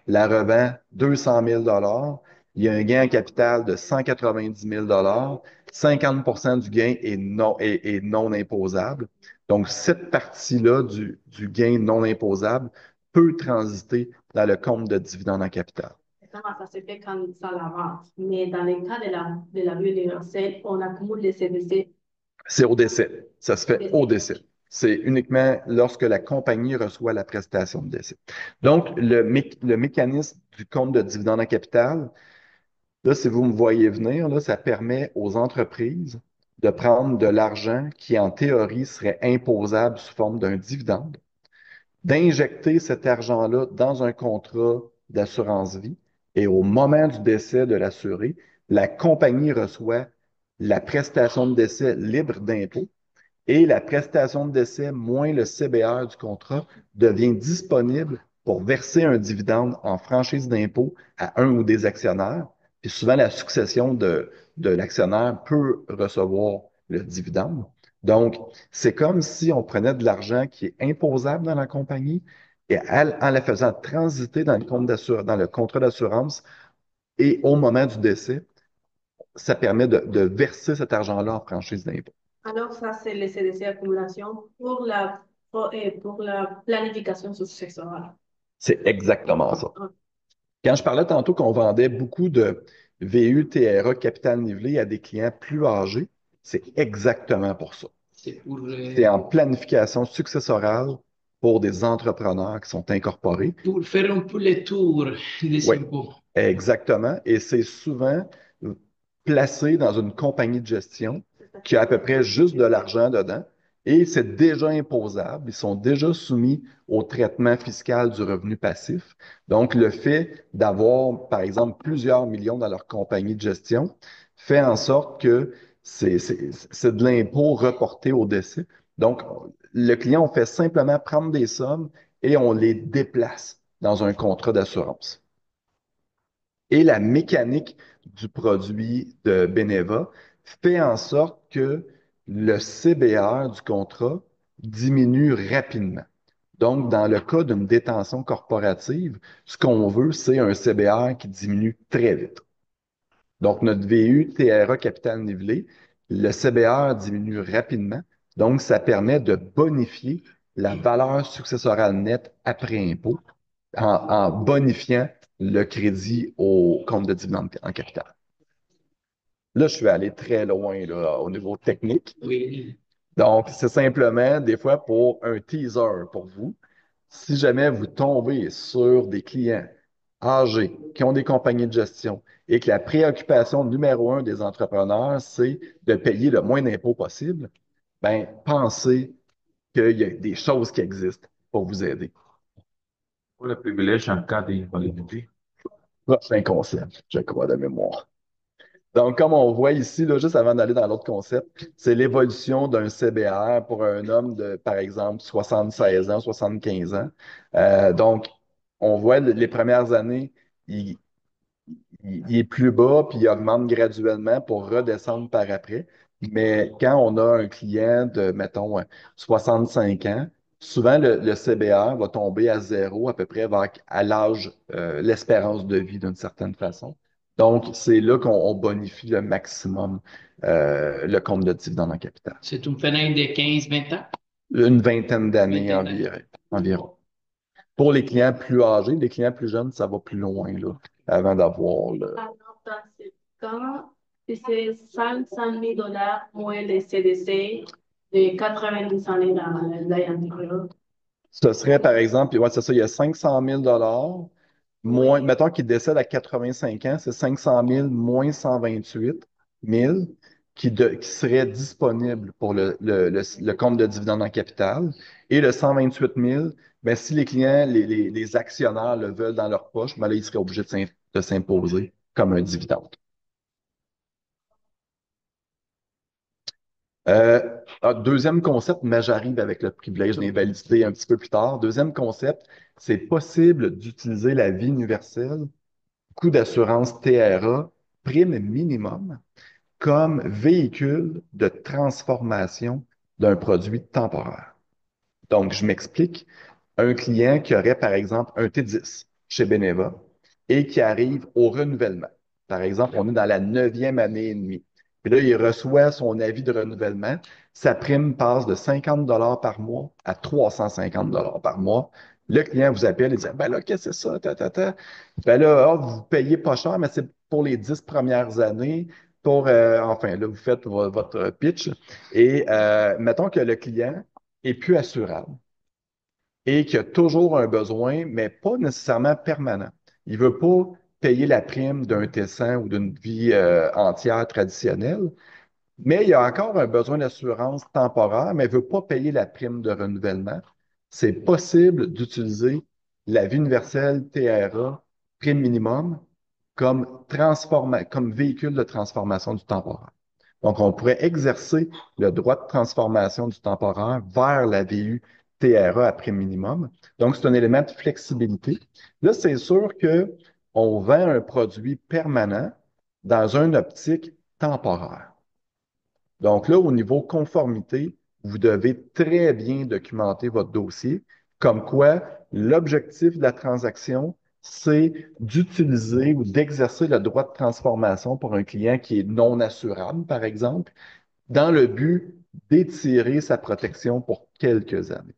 la revend 200 000 il y a un gain en capital de 190 000 50% du gain est non imposable. Donc, cette partie-là du gain non imposable peut transiter dans le compte de dividende en capital. Ça se fait quand ça la vente. Mais dans le cas de la vie universelle, on accumule les CDC C'est au décès. Ça se au fait au décès. décès. C'est uniquement lorsque la compagnie reçoit la prestation de décès. Donc, le mécanisme du compte de dividende en capital, là, si vous me voyez venir, là, ça permet aux entreprises de prendre de l'argent qui, en théorie, serait imposable sous forme d'un dividende, d'injecter cet argent-là dans un contrat d'assurance vie et au moment du décès de l'assuré, la compagnie reçoit la prestation de décès libre d'impôt et la prestation de décès moins le CBR du contrat devient disponible pour verser un dividende en franchise d'impôt à un ou des actionnaires. Puis souvent, la succession de l'actionnaire peut recevoir le dividende. Donc, c'est comme si on prenait de l'argent qui est imposable dans la compagnie et en la faisant transiter dans dans le contrat d'assurance et au moment du décès, ça permet de verser cet argent-là en franchise d'impôt. Alors, ça, c'est les CDC accumulation pour la planification successorale. C'est exactement ça. Ah, Quand je parlais tantôt qu'on vendait beaucoup de VU, TRA, capital nivelé à des clients plus âgés, c'est exactement pour ça. C'est pour, C'est en planification successorale pour des entrepreneurs qui sont incorporés. pour faire un peu le tour des Oui, impôts. exactement. Et c'est souvent placé dans une compagnie de gestion qui a à peu près juste de l'argent dedans et c'est déjà imposable. Ils sont déjà soumis au traitement fiscal du revenu passif. Donc, le fait d'avoir, par exemple, plusieurs millions dans leur compagnie de gestion fait en sorte que c'est de l'impôt reporté au décès. Donc, le client, on fait simplement prendre des sommes et on les déplace dans un contrat d'assurance. Et la mécanique du produit de Beneva fait en sorte que le CBR du contrat diminue rapidement. Donc, dans le cas d'une détention corporative, ce qu'on veut, c'est un CBR qui diminue très vite. Donc, notre VU TRA capital nivelé, le CBR diminue rapidement. Donc, ça permet de bonifier la valeur successorale nette après impôt en bonifiant le crédit au compte de dividende en capital. Là, je suis allé très loin là, au niveau technique. Oui. Donc, c'est simplement des fois pour un teaser pour vous. Si jamais vous tombez sur des clients âgés qui ont des compagnies de gestion et que la préoccupation numéro un des entrepreneurs, c'est de payer le moins d'impôts possible, ben, pensez qu'il y a des choses qui existent pour vous aider. Pour le privilège en cas d'invalidité. Prochain concept, je crois, de mémoire. Donc, comme on voit ici, là, juste avant d'aller dans l'autre concept, c'est l'évolution d'un CBR pour un homme de, par exemple, 76 ans, 75 ans. Donc, on voit les premières années, il est plus bas, puis il augmente graduellement pour redescendre par après. Mais quand on a un client de, mettons, 65 ans, souvent le CBR va tomber à zéro à peu près à l'âge, l'espérance de vie d'une certaine façon. Donc, c'est là qu'on bonifie le maximum le compte de dividende en capital. C'est une fenêtre de 15-20 ans. Une vingtaine d'années Vingtaine d'années. environ. Pour les clients plus âgés, les clients plus jeunes, ça va plus loin là, avant d'avoir le. alors, dans ce cas, si c'est 500 000 moins les CDC de 90 années dans l'année antérieure. Ce serait, par exemple, ouais, c'est ça, il y a 500 000 moins, Oui. mettons qu'il décède à 85 ans, c'est 500 000 moins 128 000 qui seraient disponibles pour le compte de dividende en capital. Et le 128 000, ben, si les clients, les actionnaires le veulent dans leur poche, ben là, ils seraient obligés de s'imposer comme un dividende. Deuxième concept, mais j'arrive avec le privilège d'invalidité un petit peu plus tard. Deuxième concept, c'est possible d'utiliser la vie universelle, coût d'assurance TRA, prime minimum, comme véhicule de transformation d'un produit temporaire. Donc, je m'explique. Un client qui aurait, par exemple, un T10 chez Beneva et qui arrive au renouvellement. Par exemple, on est dans la 9e année et demie. Puis là, il reçoit son avis de renouvellement. Sa prime passe de 50 par mois à 350 par mois. Le client vous appelle et dit, ben là, qu'est-ce que c'est ça? Ben là, ah, vous payez pas cher, mais c'est pour les 10 premières années. Enfin, là, vous faites votre pitch. Et mettons que le client est plus assurable et qui a toujours un besoin, mais pas nécessairement permanent. Il veut pas payer la prime d'un Tessin ou d'une vie entière traditionnelle, mais il a encore un besoin d'assurance temporaire, mais il veut pas payer la prime de renouvellement. C'est possible d'utiliser la vie universelle TRA prime minimum comme véhicule de transformation du temporaire. Donc, on pourrait exercer le droit de transformation du temporaire vers la VU TRA à prime minimum. Donc, c'est un élément de flexibilité. Là, c'est sûr que on vend un produit permanent dans une optique temporaire. Donc là, au niveau conformité, vous devez très bien documenter votre dossier, comme quoi l'objectif de la transaction, c'est d'utiliser ou d'exercer le droit de transformation pour un client qui est non assurable, par exemple, dans le but d'étirer sa protection pour quelques années.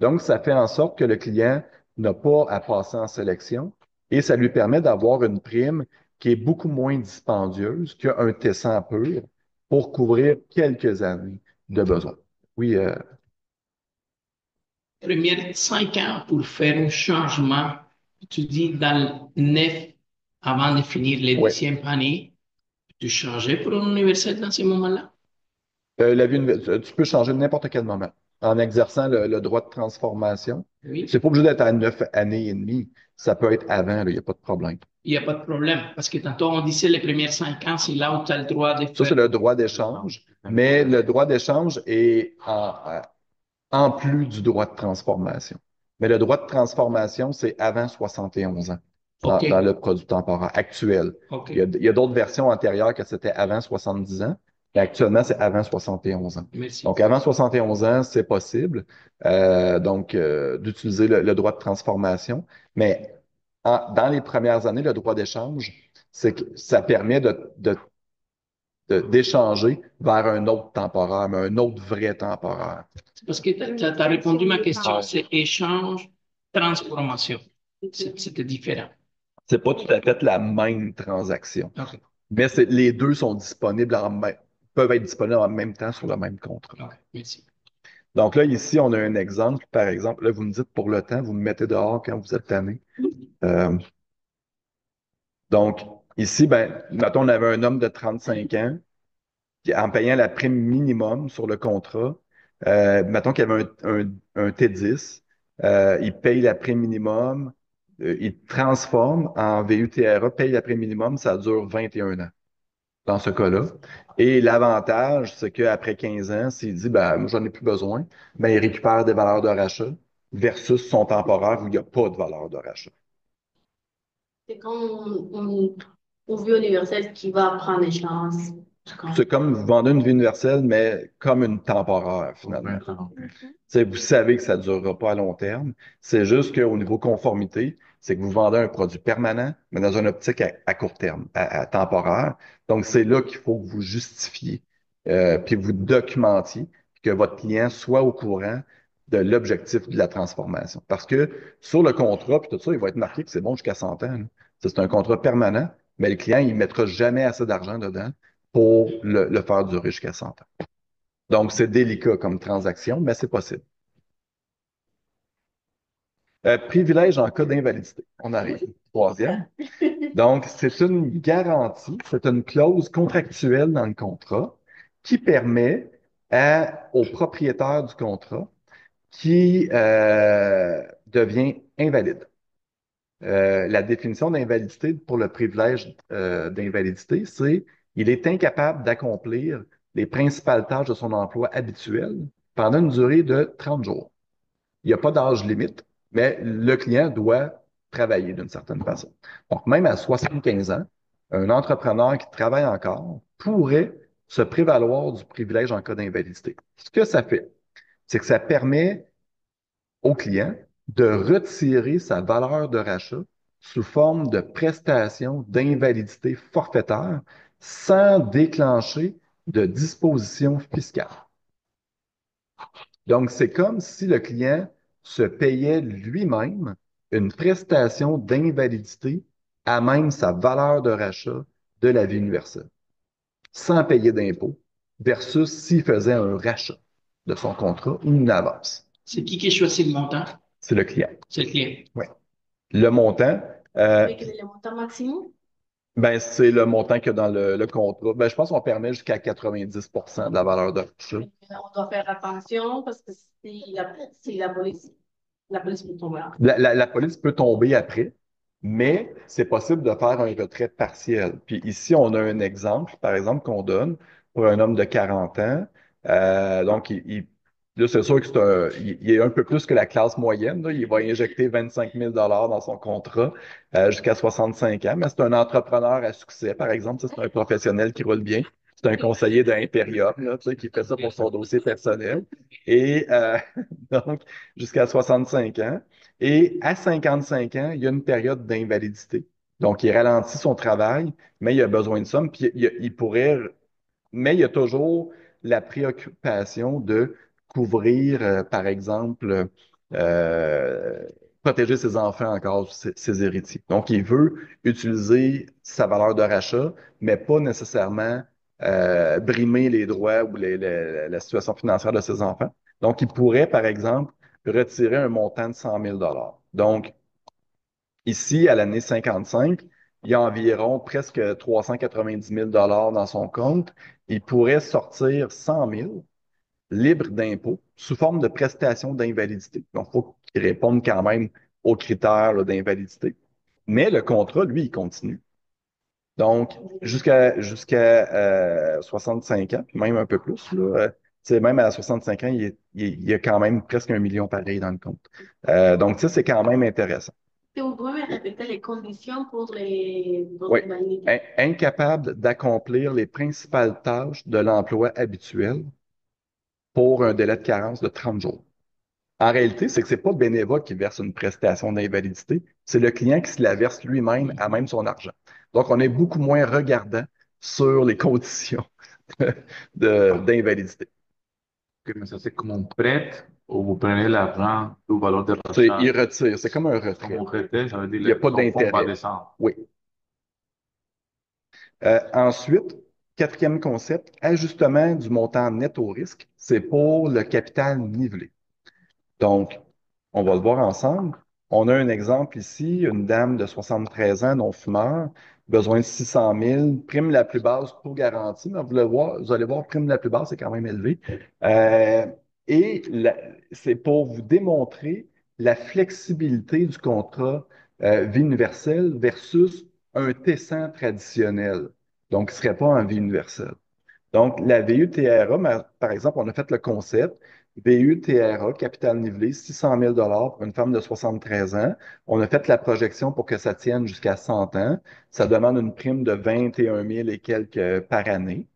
Donc, ça fait en sorte que le client n'a pas à passer en sélection et ça lui permet d'avoir une prime qui est beaucoup moins dispendieuse qu'un Tessin pur pour couvrir quelques années de besoin. Oui, Première 5 ans pour faire un changement, tu dis dans le 9 avant de finir les oui. 10e année, tu changeais pour un universel dans ce moment-là? Tu peux changer n'importe quel moment en exerçant le droit de transformation. Oui, C'est pas obligé d'être à 9 années et demie. Ça peut être avant, il n'y a pas de problème. il n'y a pas de problème. Parce que tantôt on disait les premières 5 ans, c'est là où tu as le droit de Ça, faire. c'est le droit d'échange, mais le droit d'échange est en plus du droit de transformation. Mais le droit de transformation, c'est avant 71 ans OK, dans le produit temporaire actuel. OK, Il y a d'autres versions antérieures que c'était avant 70 ans, mais actuellement, c'est avant 71 ans. merci. Donc, avant 71 ans, c'est possible d'utiliser le droit de transformation, mais dans les premières années, le droit d'échange, c'est que ça permet d'échanger vers un autre temporaire, mais un autre vrai temporaire. C'est parce que tu as répondu à ma question, c'est échange, transformation. C'était différent. C'est pas tout à fait la même transaction, OK, mais les deux sont disponibles peuvent être disponibles en même temps sur le même contrat. OK, merci. Donc là, ici, on a un exemple. Par exemple, là, vous me dites pour le temps, vous me mettez dehors quand vous êtes tanné. Euh, donc, ici, mettons, on avait un homme de 35 ans en payant la prime minimum sur le contrat. Mettons qu'il y avait un T10, il paye la prime minimum, il transforme en VUTRA, paye la prime minimum, ça dure 21 ans dans ce cas-là. Et l'avantage, c'est qu'après 15 ans, s'il dit, moi, j'en ai plus besoin, il récupère des valeurs de rachat versus son temporaire où il n'y a pas de valeur de rachat. C'est comme un vieux universel qui va prendre les chances. C'est comme vous vendez une vie universelle, mais comme une temporaire, finalement. Vous savez que ça ne durera pas à long terme. C'est juste qu'au niveau conformité, c'est que vous vendez un produit permanent, mais dans une optique à court terme, à temporaire. Donc, c'est là qu'il faut que vous justifiez, puis vous documentiez, puis que votre client soit au courant de l'objectif de la transformation. Parce que sur le contrat, puis tout ça, il va être marqué que c'est bon jusqu'à 100 ans. Là. C'est un contrat permanent, mais le client, il ne mettra jamais assez d'argent dedans pour le faire durer jusqu'à 100 ans. Donc, c'est délicat comme transaction, mais c'est possible. Privilège en cas d'invalidité. On arrive. Troisième. Donc, c'est une garantie, c'est une clause contractuelle dans le contrat qui permet au propriétaire du contrat qui devient invalide. La définition d'invalidité pour le privilège d'invalidité, c'est il est incapable d'accomplir les principales tâches de son emploi habituel pendant une durée de 30 jours. Il n'y a pas d'âge limite, mais le client doit travailler d'une certaine façon. Donc, même à 75 ans, un entrepreneur qui travaille encore pourrait se prévaloir du privilège en cas d'invalidité. Ce que ça fait, c'est que ça permet au client de retirer sa valeur de rachat sous forme de prestation d'invalidité forfaitaire sans déclencher de disposition fiscale. Donc, c'est comme si le client se payait lui-même une prestation d'invalidité à même sa valeur de rachat de la vie universelle, sans payer d'impôt, versus s'il faisait un rachat de son contrat ou une avance. C'est qui choisit le montant? C'est le client. C'est le client. Ouais. Le montant, Avec le montant maximum? ben, c'est le montant qu'il y a dans le contrat. Ben, je pense qu'on permet jusqu'à 90% de la valeur de rachat. On doit faire attention parce que si la police peut tomber. La police peut tomber après, mais c'est possible de faire un retrait partiel. Puis ici, on a un exemple, par exemple, qu'on donne pour un homme de 40 ans. Donc, là, c'est sûr que il est un peu plus que la classe moyenne. Là. Il va injecter 25 000 dans son contrat jusqu'à 65 ans, mais c'est un entrepreneur à succès, par exemple. Ça, c'est un professionnel qui roule bien. C'est un conseiller d'Imperium, là, tu sais, qui fait ça pour son dossier personnel. Et donc, jusqu'à 65 ans. Et à 55 ans, il y a une période d'invalidité. Donc, il ralentit son travail, mais il a besoin de somme, puis il pourrait, mais il y a toujours la préoccupation de couvrir, par exemple, euh, protéger ses enfants encore, ses héritiers. Donc, il veut utiliser sa valeur de rachat, mais pas nécessairement brimer les droits ou la situation financière de ses enfants. Donc, il pourrait, par exemple, retirer un montant de 100 000 Donc, ici, à l'année 55, il y a environ presque 390 000 dans son compte. Il pourrait sortir 100 000 libres d'impôts sous forme de prestation d'invalidité. Donc, il faut qu'il réponde quand même aux critères là, d'invalidité. Mais le contrat, lui, il continue. Donc, jusqu'à 65 ans, puis même un peu plus, là, même à 65 ans, il y a quand même presque 1 million pareil dans le compte. Donc, ça, c'est quand même intéressant. Et vous pouvez me répéter les conditions pour Oui, votre validité? incapable d'accomplir les principales tâches de l'emploi habituel pour un délai de carence de 30 jours. En réalité, c'est que c'est pas Beneva qui verse une prestation d'invalidité, c'est le client qui se la verse lui-même à même son argent. Donc, on est beaucoup moins regardant sur les conditions d'invalidité. Que me hace como un prêt ou vous prenez l'argent du valeur de Il rachat. retire, c'est comme un retrait. Como retrait, ça veut dire Il n'y a que pas son fonds va d'intérêt. descendre. Oui. Ensuite, quatrième concept, ajustement du montant net au risque, c'est pour le capital nivelé. Donc, on va le voir ensemble. On a un exemple ici, une dame de 73 ans, non-fumeur, besoin de 600 000, prime la plus basse, taux garanti, mais vous allez voir, prime la plus basse, c'est quand même élevé. Euh, c'est pour vous démontrer la flexibilité du contrat vie universelle versus un T100 traditionnel, donc qui ne serait pas en vie universelle. Donc, la VUTRA, par exemple, on a fait le concept. VUTRA, capital nivelé, 600 000 pour une femme de 73 ans. On a fait la projection pour que ça tienne jusqu'à 100 ans. Ça demande une prime de 21 000 et quelques par année.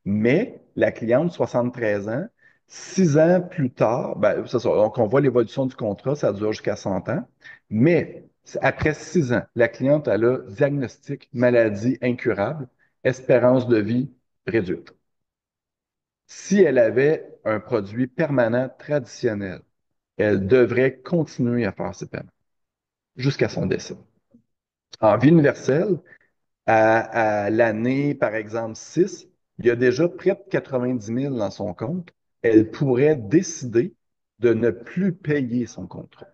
Mais la cliente, 73 ans, 6 ans plus tard, ben, c'est ça. Donc, on voit l'évolution du contrat, ça dure jusqu'à 100 ans. Mais après 6 ans, la cliente a le diagnostic maladie incurable, espérance de vie réduite. Si elle avait un produit permanent traditionnel, elle devrait continuer à faire ses paiements jusqu'à son décès. En vie universelle, à l'année, par exemple, 6, il y a déjà près de 90 000 dans son compte. Elle pourrait décider de ne plus payer son contrat.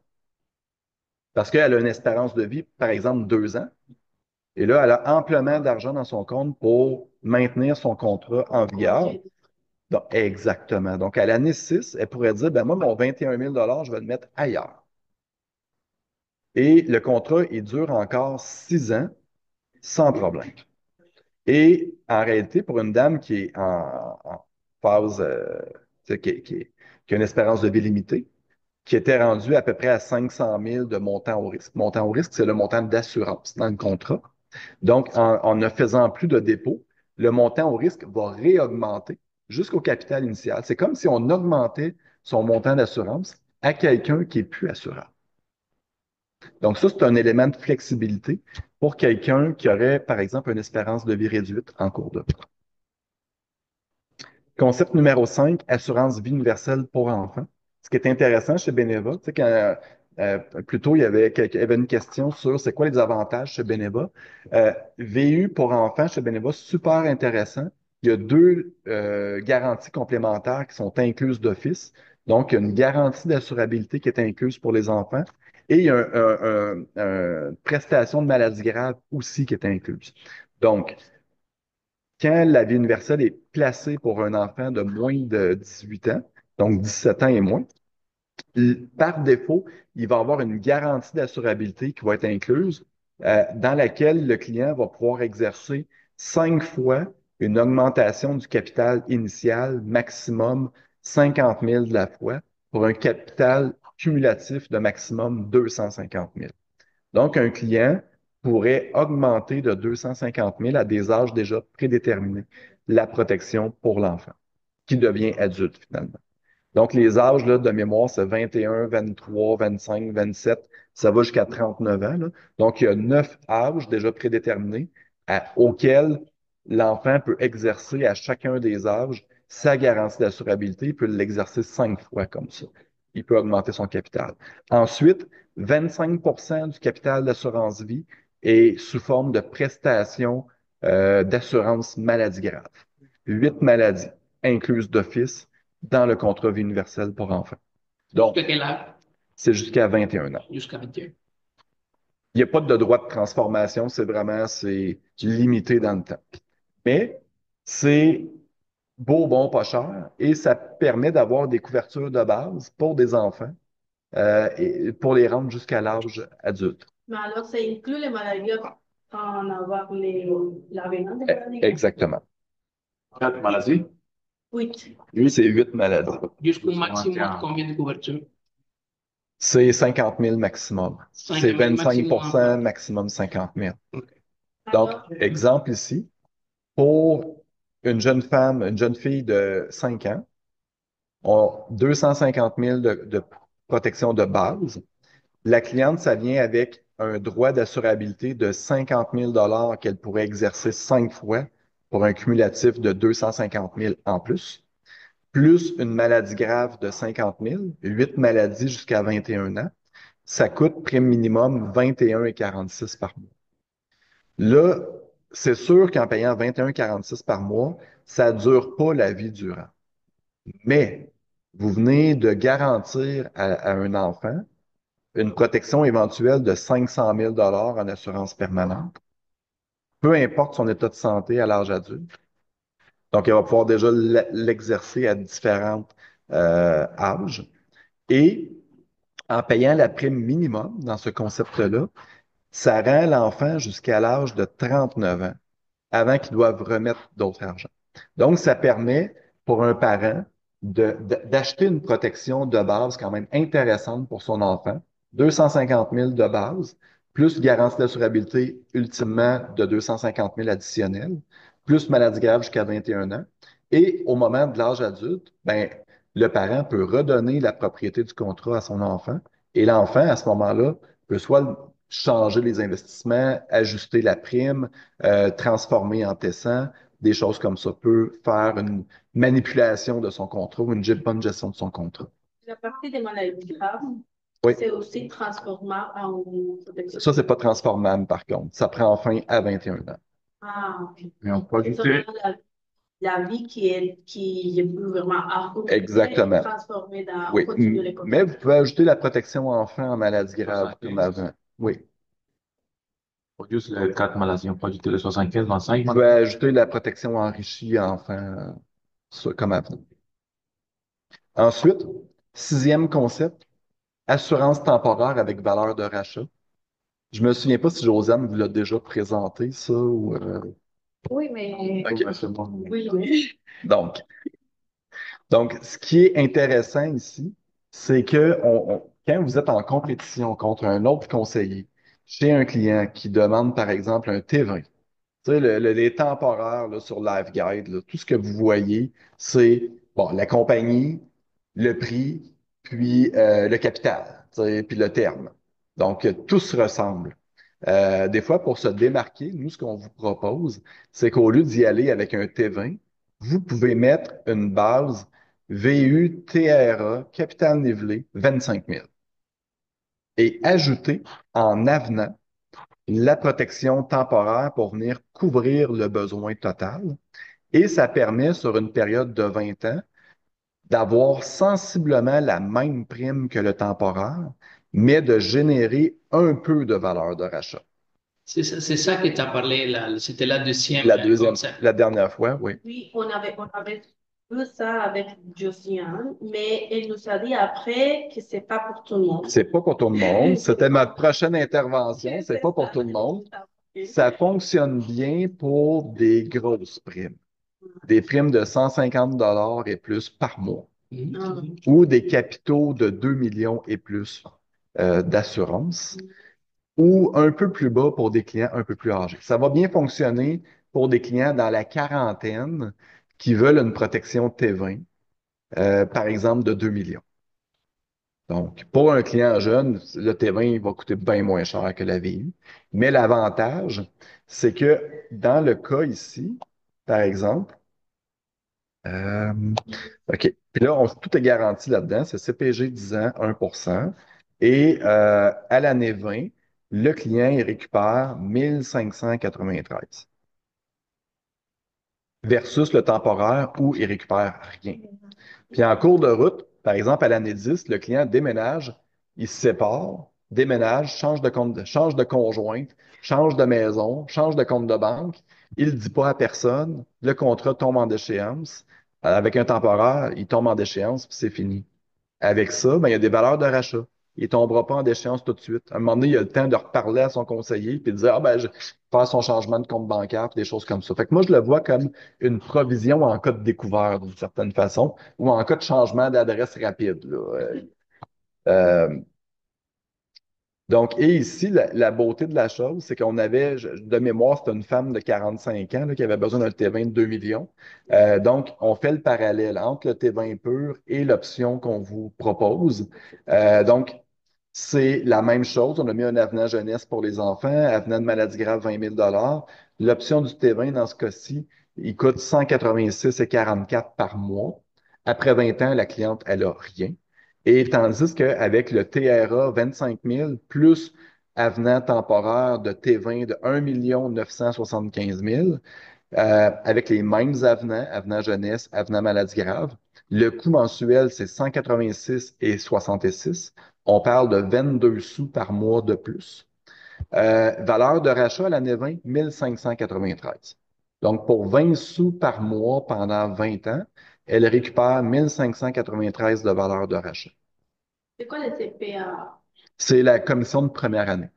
Parce qu'elle a une espérance de vie, par exemple, 2 ans. Et là, elle a amplement d'argent dans son compte pour maintenir son contrat en vigueur. Donc, exactement. Donc, à l'année 6, elle pourrait dire, ben moi, mon 21 000 je vais le mettre ailleurs. Et le contrat, il dure encore 6 ans sans problème. Et en réalité, pour une dame qui est en phase, tu sais, qui a une espérance de vie limitée, qui était rendue à peu près à 500 000 de montant au risque. Montant au risque, c'est le montant d'assurance dans le contrat. Donc, en ne faisant plus de dépôt, le montant au risque va réaugmenter jusqu'au capital initial. C'est comme si on augmentait son montant d'assurance à quelqu'un qui est plus assurable. Donc ça, c'est un élément de flexibilité pour quelqu'un qui aurait, par exemple, une espérance de vie réduite en cours de route. Concept numéro 5, assurance vie universelle pour enfants. Ce qui est intéressant chez Beneva, tu sais, quand plus tôt, il y avait une question sur c'est quoi les avantages chez Beneva. VU pour enfants chez Beneva, super intéressant. Il y a deux garanties complémentaires qui sont incluses d'office. Donc, il y a une garantie d'assurabilité qui est incluse pour les enfants et il y a une prestation de maladie grave aussi qui est incluse. Donc, quand la vie universelle est placée pour un enfant de moins de 18 ans, donc 17 ans et moins, par défaut, il va avoir une garantie d'assurabilité qui va être incluse, dans laquelle le client va pouvoir exercer 5 fois une augmentation du capital initial maximum 50 000 de la fois pour un capital cumulatif de maximum 250 000. Donc, un client pourrait augmenter de 250 000 à des âges déjà prédéterminés la protection pour l'enfant, qui devient adulte finalement. Donc, les âges là, de mémoire, c'est 21, 23, 25, 27, ça va jusqu'à 39 ans. Là. Donc, il y a 9 âges déjà prédéterminés auxquels l'enfant peut exercer à chacun des âges sa garantie d'assurabilité. Il peut l'exercer 5 fois comme ça. Il peut augmenter son capital. Ensuite, 25 du capital d'assurance vie est sous forme de prestation d'assurance maladie grave. 8 maladies incluses d'office dans le contrat vie universel pour enfants. Donc, Jusqu'à quel âge? c'est jusqu'à 21 ans. Jusqu'à 21. Il n'y a pas de droit de transformation, c'est limité dans le temps. Mais c'est beau, bon, pas cher, et ça permet d'avoir des couvertures de base pour des enfants et pour les rendre jusqu'à l'âge adulte. Mais alors, ça inclut les maladies en avoir l'avenant des maladies? Exactement. 4 maladies? Oui. Lui, c'est 8 maladies. Jusqu'au maximum de combien de couverture? C'est 50 000 maximum. 50 C'est 000 25 maximum 50 000. Ok. Donc, Alors, exemple ici, pour une jeune femme, une jeune fille de 5 ans, on a 250 000 de protection de base. La cliente, ça vient avec un droit d'assurabilité de 50 000 qu'elle pourrait exercer 5 fois pour un cumulatif de 250 000 en plus une maladie grave de 50 000, 8 maladies jusqu'à 21 ans. Ça coûte prime minimum 21,46 par mois. Là, c'est sûr qu'en payant 21,46 par mois, ça ne dure pas la vie durant. Mais vous venez de garantir à un enfant une protection éventuelle de 500 000 en assurance permanente, peu importe son état de santé à l'âge adulte. Donc, il va pouvoir déjà l'exercer à différents âges. Et en payant la prime minimum dans ce concept-là, ça rend l'enfant jusqu'à l'âge de 39 ans avant qu'ils doivent remettre d'autres argent. Donc, ça permet pour un parent d'acheter une protection de base quand même intéressante pour son enfant, 250 000 de base, plus garantie d'assurabilité ultimement de 250 000 additionnels, plus maladie grave jusqu'à 21 ans. Et au moment de l'âge adulte, ben, le parent peut redonner la propriété du contrat à son enfant et l'enfant, à ce moment-là, peut soit changer les investissements, ajuster la prime, transformer en tessin, des choses comme ça, peut faire une manipulation de son contrat ou une bonne gestion de son contrat. la partie des maladies graves, Oui, c'est aussi transformable en protection. ça, c'est pas transformable par contre. Ça prend fin à 21 ans. Ah, ok. Et on peut C'est ajouter, seulement la vie qui est plus vraiment arrêtée, Exactement. transformée dans, Oui, on continue les mais contrats. vous pouvez ajouter la protection enfant en maladie grave comme avant. Oui. pour juste les 4 maladies, on peut ajouter les 75, 25 Vous pouvez ajouter la protection enrichie enfant comme avant. Ensuite, sixième concept, assurance temporaire avec valeur de rachat. Je me souviens pas si Josiane vous l'a déjà présenté, ça, ou... Oui, mais. OK. Ouais, c'est bon. Oui, mais. Donc, ce qui est intéressant ici, c'est que quand vous êtes en compétition contre un autre conseiller chez un client qui demande, par exemple, un T20, Tu sais, les temporaires là, sur LiveGuide, là, tout ce que vous voyez, c'est bon, la compagnie, le prix, puis le capital, tu sais, puis le terme. Donc, tout se ressemble. Des fois, pour se démarquer, nous, ce qu'on vous propose, c'est qu'au lieu d'y aller avec un T20, vous pouvez mettre une base VU TRA, capital nivelé, 25 000 et ajouter en avenant la protection temporaire pour venir couvrir le besoin total. Et ça permet, sur une période de 20 ans, d'avoir sensiblement la même prime que le temporaire, mais de générer un peu de valeur de rachat. C'est ça que tu as parlé, c'était la deuxième La deuxième, concept. la dernière fois, oui. Oui, on avait vu ça avec Josiane, mais elle nous a dit après que c'est pas pour tout le monde. C'est pas pour tout le monde. C'était ma prochaine intervention. C'est pas pour tout le monde. Ça fonctionne bien pour des grosses primes. Des primes de 150 et plus par mois. Ou des capitaux de 2 millions et plus d'assurance. Ou un peu plus bas pour des clients un peu plus âgés. Ça va bien fonctionner pour des clients dans la quarantaine qui veulent une protection T20, par exemple, de 2 millions. Donc, pour un client jeune, le T20 il va coûter bien moins cher que la VU. Mais l'avantage, c'est que dans le cas ici, par exemple, euh, OK. Puis là, tout est garanti là-dedans. C'est CPG 10 ans, 1%. Et à l'année 20, le client, il récupère 1593 versus le temporaire où il récupère rien. Puis en cours de route, par exemple, à l'année 10, le client déménage, il se sépare, déménage, change de compte, change de conjointe, change de maison, change de compte de banque. Il ne dit pas à personne, le contrat tombe en déchéance. Avec un temporaire, il tombe en déchéance, puis c'est fini. Avec ça, ben, il y a des valeurs de rachat. Il ne tombera pas en déchéance tout de suite. À un moment donné, il a le temps de reparler à son conseiller puis de dire, ah ben, je vais faire son changement de compte bancaire, puis des choses comme ça. Fait que moi, je le vois comme une provision en cas de découvert, d'une certaine façon, ou en cas de changement d'adresse rapide, là. Euh, donc, et ici, la beauté de la chose, c'est qu'on avait, de mémoire, c'était une femme de 45 ans là, qui avait besoin d'un T20 de 2 millions. Donc, on fait le parallèle entre le T20 pur et l'option qu'on vous propose. Donc, c'est la même chose. On a mis un avenant jeunesse pour les enfants, avenant de maladie grave 20 000 L'option du T20, dans ce cas-ci, il coûte 186,44 par mois. Après 20 ans, la cliente, elle a rien. Et tandis qu'avec le TRA 25 000 plus avenant temporaire de T20 de 1 975 000, avec les mêmes avenants, avenant jeunesse, avenant maladie grave, le coût mensuel, c'est 186,66. On parle de 22 sous par mois de plus. Valeur de rachat à l'année 20, 1593. Donc, pour 20 sous par mois pendant 20 ans, elle récupère 1593 de valeur de rachat. C'est quoi les CPA? C'est la commission de première année.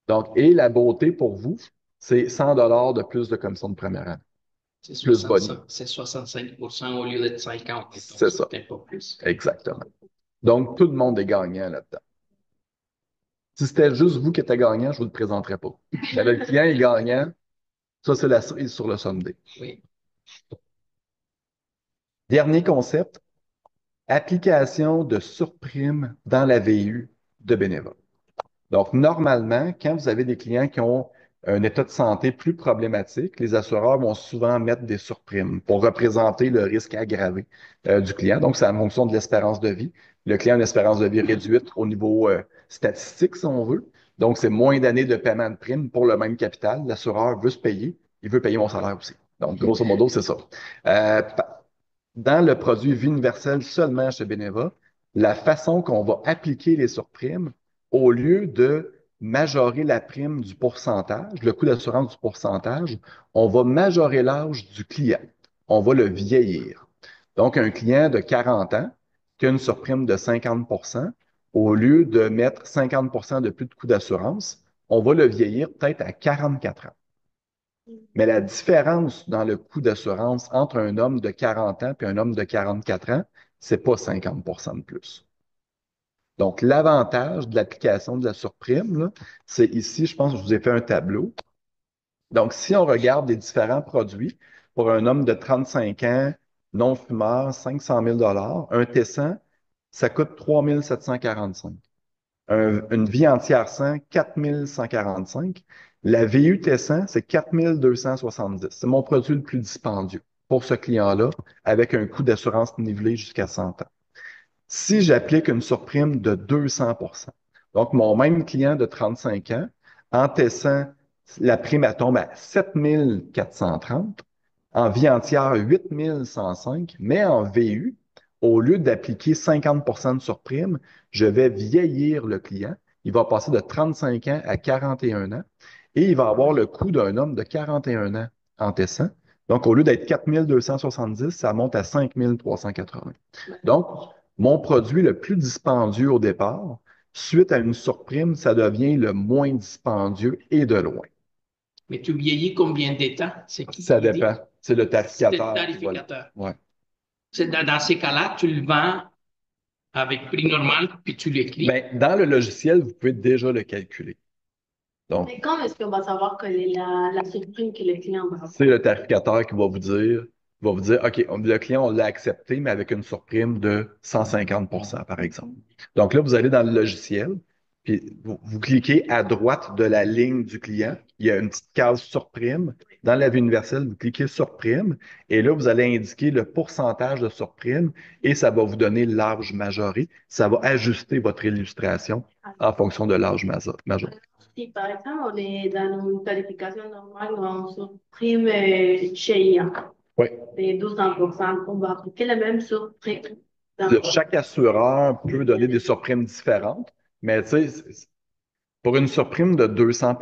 Donc, et la beauté pour vous, c'est 100 de plus de commission de première année. Plus bonus. C'est 65% au lieu d'être 50%. C'est ça. C'est pas plus. Exactement. Donc, tout le monde est gagnant là-dedans. Si c'était juste vous qui étiez gagnant, je ne vous le présenterais pas. Mais le client est gagnant. Ça, c'est la cerise sur le Sunday. Oui. Dernier concept, application de surprime dans la VU de bénévoles. Donc, normalement, quand vous avez des clients qui ont un état de santé plus problématique, les assureurs vont souvent mettre des surprimes pour représenter le risque aggravé du client. Donc, c'est en fonction de l'espérance de vie. Le client a une espérance de vie réduite au niveau statistique, si on veut. Donc, c'est moins d'années de paiement de prime pour le même capital. L'assureur veut se payer. Il veut payer mon salaire aussi. Donc, grosso modo, c'est ça. Euh, dans le produit vie universelle seulement chez Beneva, la façon qu'on va appliquer les surprimes, au lieu de majorer la prime du pourcentage, le coût d'assurance du pourcentage, on va majorer l'âge du client. On va le vieillir. Donc, un client de 40 ans qui a une surprime de 50 au lieu de mettre 50 de plus de coût d'assurance, on va le vieillir peut-être à 44 ans. Mais la différence dans le coût d'assurance entre un homme de 40 ans et un homme de 44 ans, c'est pas 50 de plus. Donc, l'avantage de l'application de la surprime, là, c'est ici, je pense que je vous ai fait un tableau. Donc, si on regarde les différents produits, pour un homme de 35 ans, non-fumeur, 500 000 un Tessin, ça coûte 3 745. Une vie entière sans, 4 145. La VU Tessin, c'est 4 270. C'est mon produit le plus dispendieux pour ce client-là, avec un coût d'assurance nivelé jusqu'à 100 ans. Si j'applique une surprime de 200 donc mon même client de 35 ans, en Tessin, la prime elle tombe à 7 430, en vie entière 8 105, mais en VU, au lieu d'appliquer 50 de surprime, je vais vieillir le client. Il va passer de 35 ans à 41 ans et il va avoir le coût d'un homme de 41 ans en Tessin. Donc, au lieu d'être 4 270, ça monte à 5 380. Donc, mon produit le plus dispendieux au départ, suite à une surprime, ça devient le moins dispendieux et de loin. Mais tu vieillis combien d'états? C'est qui Ça qui dit? dépend. C'est le C'est le tarificateur qui va tarificateur. Ouais. Dans ces cas-là, tu le vends avec prix normal, puis tu l'écris. Ben, dans le logiciel, vous pouvez déjà le calculer. Donc, Mais quand est-ce qu'on va savoir quelle est la surprime que le client va avoir? c'est le tarificateur qui va vous dire, OK, le client, on l'a accepté, mais avec une surprime de 150 par exemple. Donc là, vous allez dans le logiciel, puis vous cliquez à droite de la ligne du client. Il y a une petite case surprime. Dans la vue universelle, vous cliquez surprime, et là, vous allez indiquer le pourcentage de surprime, et ça va vous donner l'âge majoré. Ça va ajuster votre illustration en fonction de l'âge majoré. Si par exemple on est dans une tarification normale, on supprime chez IA Oui. de 12%, on va appliquer la même surprime. Chaque assureur peut donner des surprimes différentes, mais tu sais, pour une surprime de 200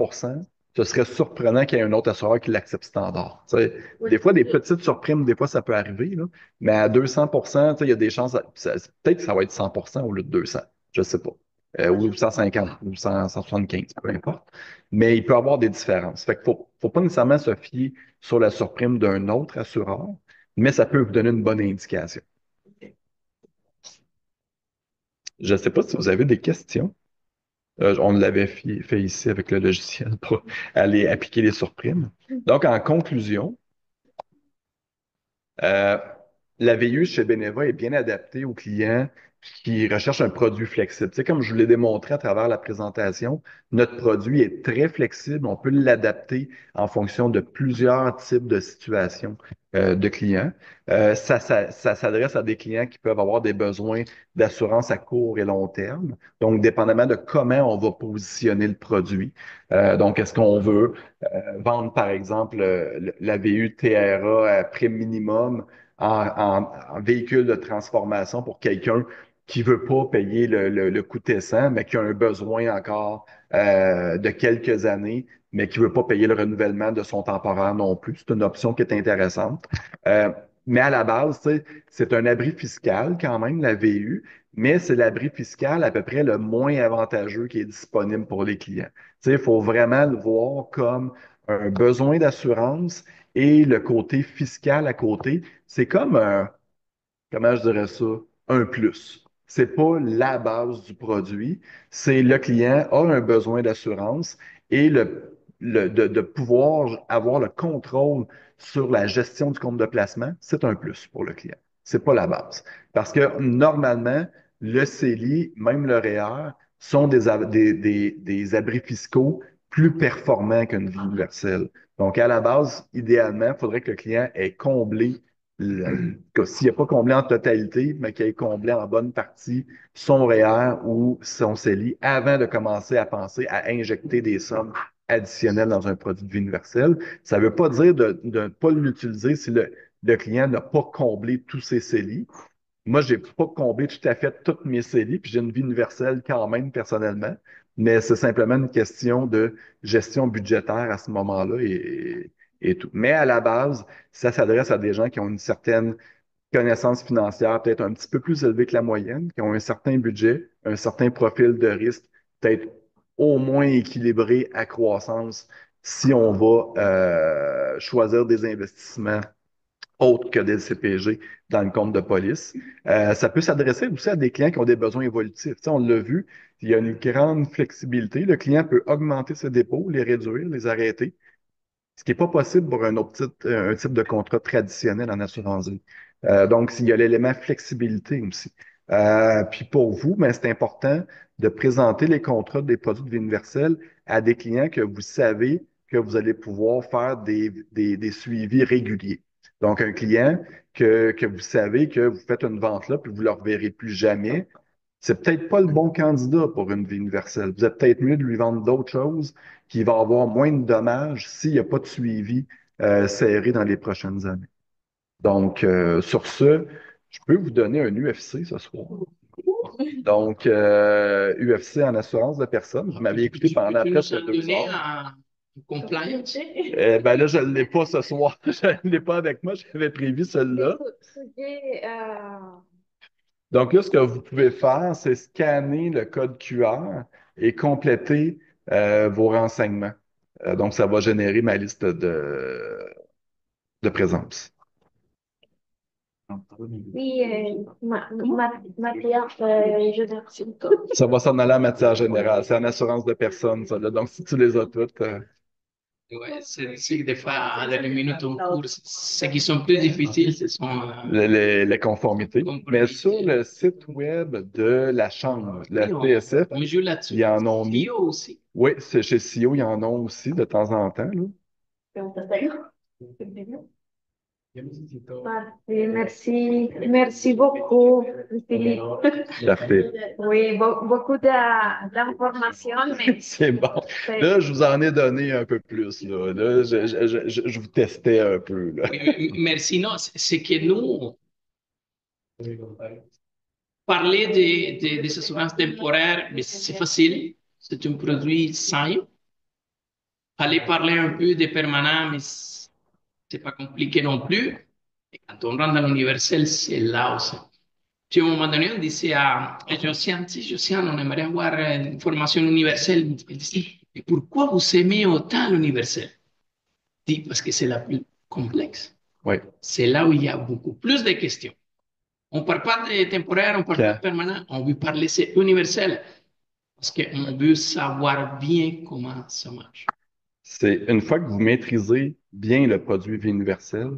ce serait surprenant qu'il y ait un autre assureur qui l'accepte standard. Tu sais, Oui, des fois, des petites surprimes, des fois, ça peut arriver, là, mais à 200 tu sais, il y a des chances, peut-être que ça va être 100 au lieu de 200, je sais pas. Ou 150, ou 100, 175, peu importe. Mais il peut y avoir des différences. Fait qu'il faut pas nécessairement se fier sur la surprime d'un autre assureur, mais ça peut vous donner une bonne indication. Je ne sais pas si vous avez des questions. On l'avait fait ici avec le logiciel pour aller appliquer les surprimes. Donc, en conclusion, euh, la VU chez Beneva est bien adaptée aux clients qui recherchent un produit flexible. Tu sais, comme je vous l'ai démontré à travers la présentation, notre produit est très flexible. On peut l'adapter en fonction de plusieurs types de situations de clients. Ça s'adresse à des clients qui peuvent avoir des besoins d'assurance à court et long terme. Donc, dépendamment de comment on va positionner le produit. Donc, est-ce qu'on veut vendre, par exemple, la VU TRA à prix minimum en véhicule de transformation pour quelqu'un qui veut pas payer le coût d'essence, mais qui a un besoin encore de quelques années, mais qui veut pas payer le renouvellement de son temporaire non plus. C'est une option qui est intéressante. Euh, mais à la base, tu sais, c'est un abri fiscal quand même, la VU, mais c'est l'abri fiscal à peu près le moins avantageux qui est disponible pour les clients. Tu sais, il faut vraiment le voir comme un besoin d'assurance et le côté fiscal à côté, c'est comme un, comment je dirais ça, un plus. C'est pas la base du produit, c'est le client a un besoin d'assurance et de pouvoir avoir le contrôle sur la gestion du compte de placement, c'est un plus pour le client. C'est pas la base. Parce que normalement, le CELI, même le REER, sont des abris fiscaux plus performants qu'une vie universelle. Donc, à la base, idéalement, il faudrait que le client ait comblé s'il n'a pas comblé en totalité, mais qu'il ait comblé en bonne partie son REER ou son CELI avant de commencer à penser à injecter des sommes additionnelles dans un produit de vie universelle. Ça ne veut pas dire de ne pas l'utiliser si le client n'a pas comblé tous ses CELI. Moi, j'ai pas comblé tout à fait toutes mes CELI, puis j'ai une vie universelle quand même personnellement, mais c'est simplement une question de gestion budgétaire à ce moment-là et tout. Mais à la base, ça s'adresse à des gens qui ont une certaine connaissance financière peut-être un petit peu plus élevée que la moyenne, qui ont un certain budget, un certain profil de risque, peut-être au moins équilibré à croissance si on va choisir des investissements autres que des CPG dans le compte de police. Ça peut s'adresser aussi à des clients qui ont des besoins évolutifs. Tu sais, on l'a vu, il y a une grande flexibilité. Le client peut augmenter ses dépôts, les réduire, les arrêter. ce qui n'est pas possible pour un type de contrat traditionnel en assurance vie. Donc, il y a l'élément flexibilité aussi. Puis pour vous, mais c'est important de présenter les contrats des produits de vie universelle à des clients que vous savez que vous allez pouvoir faire des suivis réguliers. Donc, un client que vous savez que vous faites une vente là, puis vous ne le reverrez plus jamais, c'est peut-être pas le bon candidat pour une vie universelle. Vous êtes peut-être mieux de lui vendre d'autres choses qui vont avoir moins de dommages s'il n'y a pas de suivi serré dans les prochaines années. Donc, sur ce, je peux vous donner un UFC ce soir. Donc, UFC en assurance de personnes. Vous m'avez écouté pendant Tu nous presque as 2 heures. donné un compliance. Ben là, je ne l'ai pas ce soir. Je ne l'ai pas avec moi. J'avais prévu celui-là. Donc là, ce que vous pouvez faire, c'est scanner le code QR et compléter vos renseignements. Donc, ça va générer ma liste de présence. Oui, matière générale. Ça va s'en aller en matière générale. C'est en assurance de personnes, ça, là. Donc, si tu les as toutes, Ouais, c'est des fois, dans les minutes en cours, ceux qui sont plus difficiles, ce sont les conformités. Mais sur le site web de la Chambre, de la TSF, on joue là-dessus. ils en ont mis. CEO aussi. Oui, c'est chez CEO, ils en ont aussi de temps en temps, là. Parfait, merci beaucoup, Philippe. Parfait. Oui, beaucoup d'informations, mais C'est bon. Là, je vous en ai donné un peu plus, là. Là, je vous testais un peu, là. Oui, merci. Non, c'est que nous, parler des assurances temporaires, mais c'est facile. C'est un produit simple. Aller parler un peu des permanents, mais c'est pas compliqué non plus. Et quand on rentre dans l'universel, c'est là aussi. Puis à un moment donné, on disait à Josiane, si Josiane, on aimerait avoir une formation universelle. Elle disait, et pourquoi vous aimez autant l'universel? Dit, parce que c'est la plus complexe. Oui. C'est là où il y a beaucoup plus de questions. On ne parle pas de temporaire, on ne parle pas de permanent, on veut parler, c'est universel. Parce qu'on veut savoir bien comment ça marche. C'est une fois que vous maîtrisez bien le produit vie universel,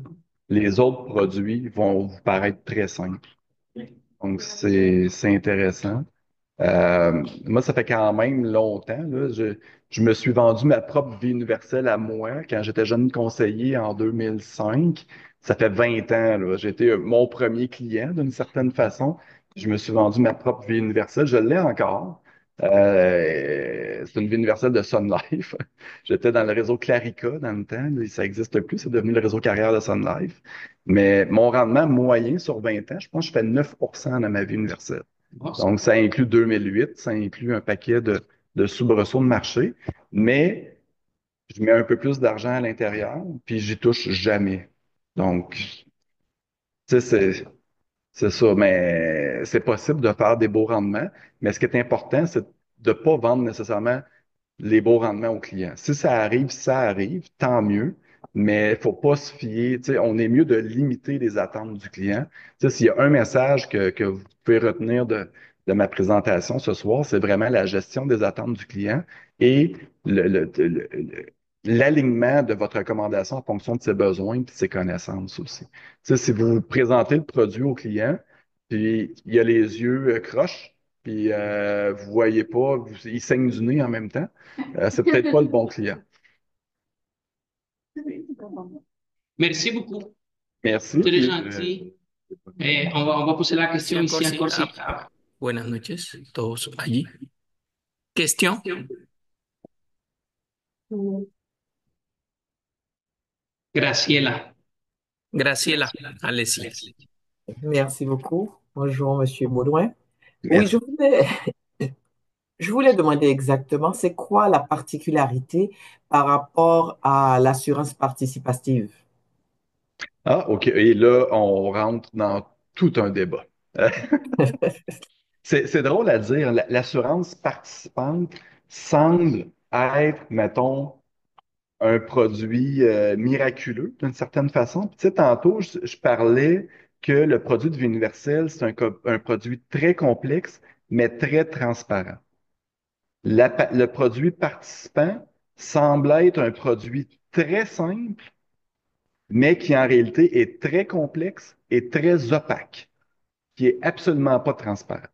les autres produits vont vous paraître très simples. Donc, c'est intéressant. Moi, ça fait quand même longtemps, là. Je me suis vendu ma propre vie universelle à moi quand j'étais jeune conseiller en 2005. Ça fait 20 ans, là. J'étais mon premier client d'une certaine façon. Je me suis vendu ma propre vie universelle. Je l'ai encore. C'est une vie universelle de Sun Life. J'étais dans le réseau Clarica dans le temps. Là, ça n'existe plus. C'est devenu le réseau carrière de Sun Life. Mais mon rendement moyen sur 20 ans, je pense que je fais 9% dans ma vie universelle. Donc, ça inclut 2008, ça inclut un paquet de soubresauts de marché, mais je mets un peu plus d'argent à l'intérieur, puis j'y touche jamais. Donc, tu sais, c'est ça, mais c'est possible de faire des beaux rendements, mais ce qui est important, c'est de ne pas vendre nécessairement les beaux rendements aux clients. Si ça arrive, tant mieux, mais il faut pas se fier, tu sais, on est mieux de limiter les attentes du client. Tu sais, s'il y a un message que vous pouvez retenir de ma présentation ce soir, c'est vraiment la gestion des attentes du client et l'alignement de votre recommandation en fonction de ses besoins et de ses connaissances aussi. Tu sais, si vous présentez le produit au client, puis il a les yeux croches, puis vous voyez pas, il saigne du nez en même temps, c'est peut-être pas le bon client. Merci beaucoup. Merci. Très gentil. On va poser la question ici encore. Sí. Buenas noches, todos allí. Question? Graciela. Graciela, allez-y. Merci beaucoup. Bonjour, Monsieur Baudouin. Oui, Merci. je voulais demander exactement, c'est quoi la particularité par rapport à l'assurance participative? Ah, OK. Et là, on rentre dans tout un débat. C'est drôle à dire. L'assurance participante semble être, mettons, un produit miraculeux d'une certaine façon. Puis, tu sais, tantôt, je parlais que le produit de vie universelle, c'est un produit très complexe, mais très transparent. Le produit participant, semble être un produit très simple, mais qui en réalité est très complexe et très opaque, qui est absolument pas transparent.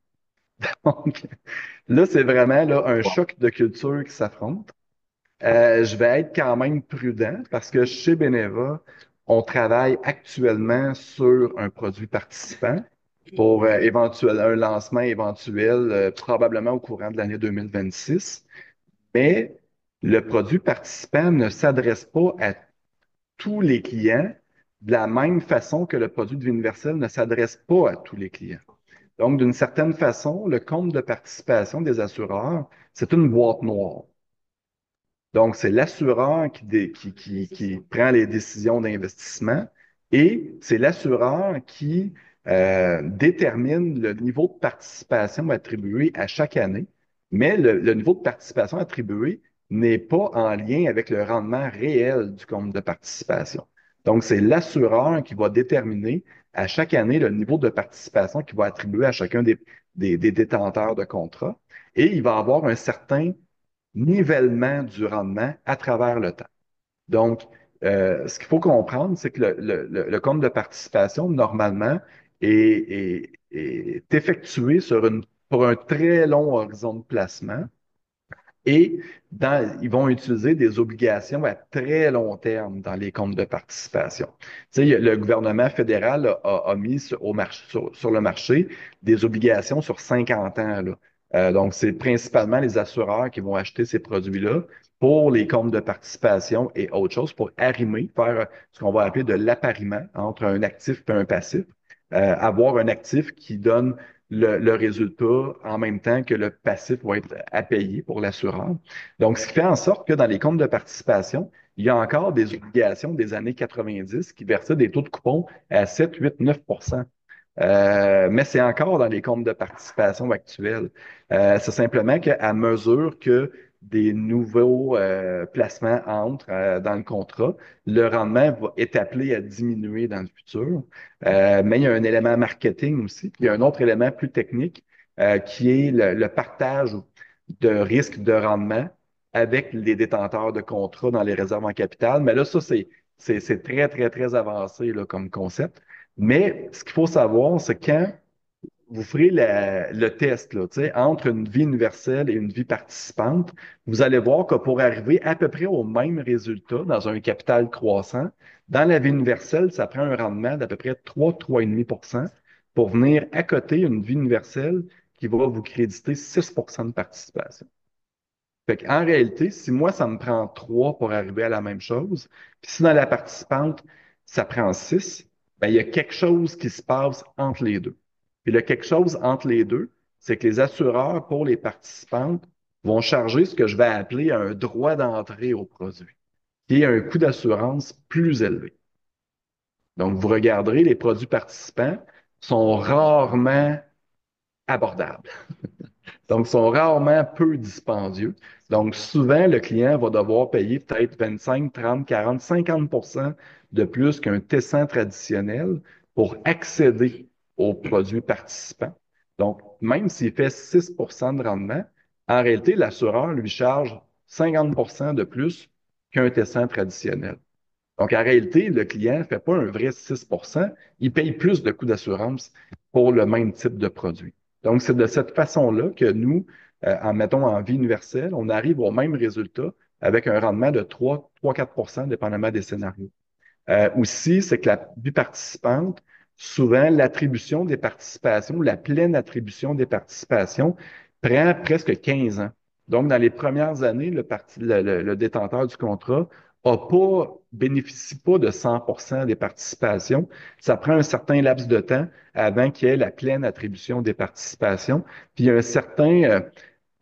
Donc, là, c'est vraiment là, un choc de culture qui s'affronte. Je vais être quand même prudent parce que chez Beneva, on travaille actuellement sur un produit participant pour un lancement éventuel, probablement au courant de l'année 2026. Mais le produit participant ne s'adresse pas à tous les clients de la même façon que le produit de vie universelle ne s'adresse pas à tous les clients. Donc, d'une certaine façon, le compte de participation des assureurs, c'est une boîte noire. Donc, c'est l'assureur qui prend les décisions d'investissement et c'est l'assureur qui détermine le niveau de participation attribué à chaque année, mais le niveau de participation attribué n'est pas en lien avec le rendement réel du compte de participation. Donc, c'est l'assureur qui va déterminer à chaque année le niveau de participation qu'il va attribuer à chacun des détenteurs de contrat et il va avoir un certain nivellement du rendement à travers le temps. Donc, ce qu'il faut comprendre, c'est que le compte de participation, normalement, est effectué pour un très long horizon de placement et ils vont utiliser des obligations à très long terme dans les comptes de participation. Tu sais, le gouvernement fédéral a mis sur le marché des obligations sur 50 ans, là. Donc, c'est principalement les assureurs qui vont acheter ces produits-là pour les comptes de participation et autre chose, pour arrimer, faire ce qu'on va appeler de l'appariement entre un actif et un passif. Avoir un actif qui donne le résultat en même temps que le passif va être à payer pour l'assureur. Donc, ce qui fait en sorte que dans les comptes de participation, il y a encore des obligations des années 90 qui versaient des taux de coupon à 7, 8, 9 mais c'est encore dans les comptes de participation actuels. C'est simplement qu'à mesure que des nouveaux placements entrent dans le contrat, le rendement est appelé à diminuer dans le futur. Mais il y a un élément marketing aussi, puis il y a un autre élément plus technique qui est le partage de risques de rendement avec les détenteurs de contrats dans les réserves en capital. Mais là, ça, c'est très, très, très avancé là, comme concept. Mais ce qu'il faut savoir, c'est quand vous ferez le test là, tu sais, entre une vie universelle et une vie participante, vous allez voir que pour arriver à peu près au même résultat dans un capital croissant, dans la vie universelle, ça prend un rendement d'à peu près 3,5 pour venir à côté une vie universelle qui va vous créditer 6 de participation. Fait qu'en réalité, si moi, ça me prend 3 pour arriver à la même chose, puis si dans la participante, ça prend 6, ben, il y a quelque chose qui se passe entre les deux. Puis le quelque chose entre les deux, c'est que les assureurs, pour les participantes, vont charger ce que je vais appeler un droit d'entrée au produit, qui est un coût d'assurance plus élevé. Donc, vous regarderez, les produits participants sont rarement abordables. Donc, sont rarement peu dispendieux. Donc, souvent, le client va devoir payer peut-être 25, 30, 40, 50 de plus qu'un Tessin traditionnel pour accéder aux produits participants. Donc, même s'il fait 6 de rendement, en réalité, l'assureur lui charge 50 de plus qu'un Tessin traditionnel. Donc, en réalité, le client ne fait pas un vrai 6 il paye plus de coûts d'assurance pour le même type de produit. Donc, c'est de cette façon-là que nous, en mettons en vie universelle, on arrive au même résultat avec un rendement de 3-4 dépendamment des scénarios. Aussi, c'est que la vie participante, souvent, l'attribution des participations, la pleine attribution des participations prend presque 15 ans. Donc, dans les premières années, le détenteur du contrat bénéficie pas de 100 des participations. Ça prend un certain laps de temps avant qu'il y ait la pleine attribution des participations. Puis, il y a un certain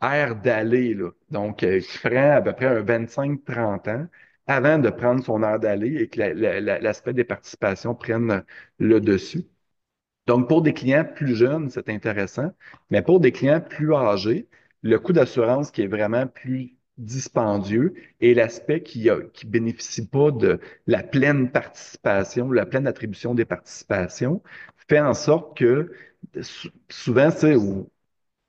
air d'aller, là. Donc, qui prend à peu près un 25-30 ans avant de prendre son air d'aller et que l'aspect des participations prenne le dessus. Donc, pour des clients plus jeunes, c'est intéressant, mais pour des clients plus âgés, le coût d'assurance qui est vraiment plus dispendieux et l'aspect qui bénéficie pas de la pleine participation, la pleine attribution des participations, fait en sorte que souvent, c'est où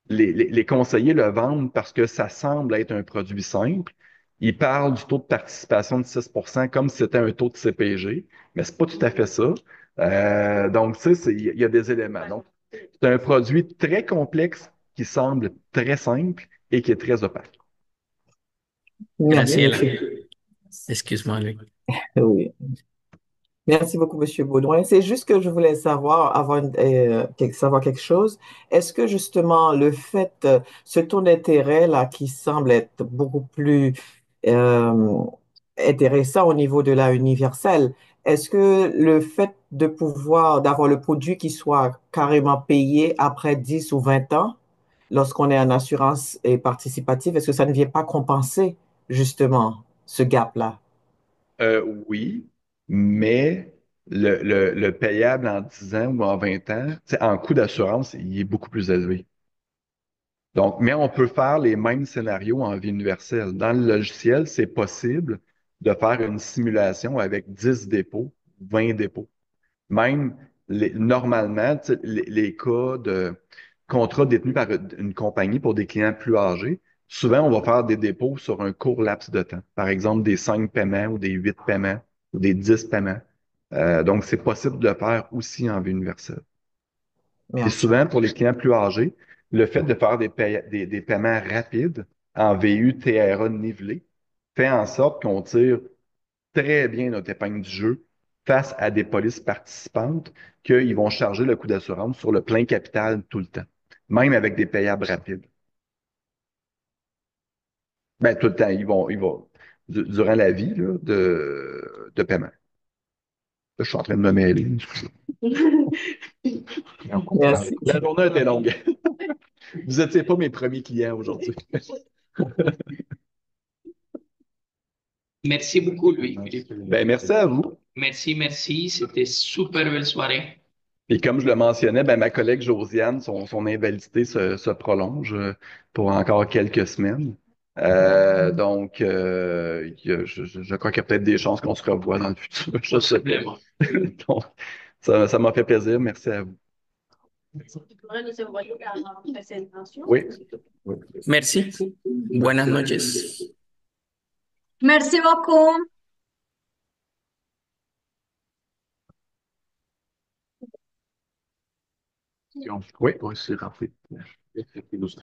les conseillers le vendent parce que ça semble être un produit simple, Il parle du taux de participation de 6% comme si c'était un taux de CPG, mais c'est pas tout à fait ça. Donc, tu sais, il y a des éléments. Donc, c'est un produit très complexe qui semble très simple et qui est très opaque. Merci, Graciela, monsieur. excuse-moi, Luis. Oui. Merci beaucoup, Monsieur Baudouin. C'est juste que je voulais savoir, savoir quelque chose. Est-ce que justement le fait, ce taux d'intérêt là, qui semble être beaucoup plus euh, intéressant au niveau de la universelle, est-ce que le fait de pouvoir, d'avoir le produit qui soit carrément payé après 10 ou 20 ans, lorsqu'on est en assurance et participative, est-ce que ça ne vient pas compenser justement ce gap-là? Oui, mais le payable en 10 ans ou en 20 ans, tu sais, en coût d'assurance, il est beaucoup plus élevé. Donc, mais on peut faire les mêmes scénarios en vie universelle. Dans le logiciel, c'est possible de faire une simulation avec 10 dépôts, 20 dépôts. Même normalement, tu sais, les cas de contrats détenus par une compagnie pour des clients plus âgés, souvent on va faire des dépôts sur un court laps de temps. Par exemple, des 5 paiements ou des 8 paiements ou des 10 paiements. Donc, c'est possible de le faire aussi en vie universelle. Et Merci. souvent, pour les clients plus âgés, le fait de faire des paiements rapides en VU TRA nivelé fait en sorte qu'on tire très bien notre épingle du jeu face à des polices participantes qu'ils vont charger le coût d'assurance sur le plein capital tout le temps, même avec des payables rapides. Ben, tout le temps, durant la vie là, de paiement. Là, je suis en train de me mêler. Merci. La journée était longue. Vous n'étiez pas mes premiers clients aujourd'hui. Merci beaucoup, Louis. Ben, merci à vous. Merci, merci. C'était super belle soirée. Et comme je le mentionnais, ben, ma collègue Josiane, son invalidité se prolonge pour encore quelques semaines. Je crois qu'il y a peut-être des chances qu'on se revoie dans le futur. Je sais pas. Vraiment. Donc, ça m'a fait plaisir. Merci à vous. Tu pourrais nous envoyer la présentation, Oui. s'il te plaît. Oui. Merci. Buenas noches. Merci beaucoup. Oui. Puede ser rápido.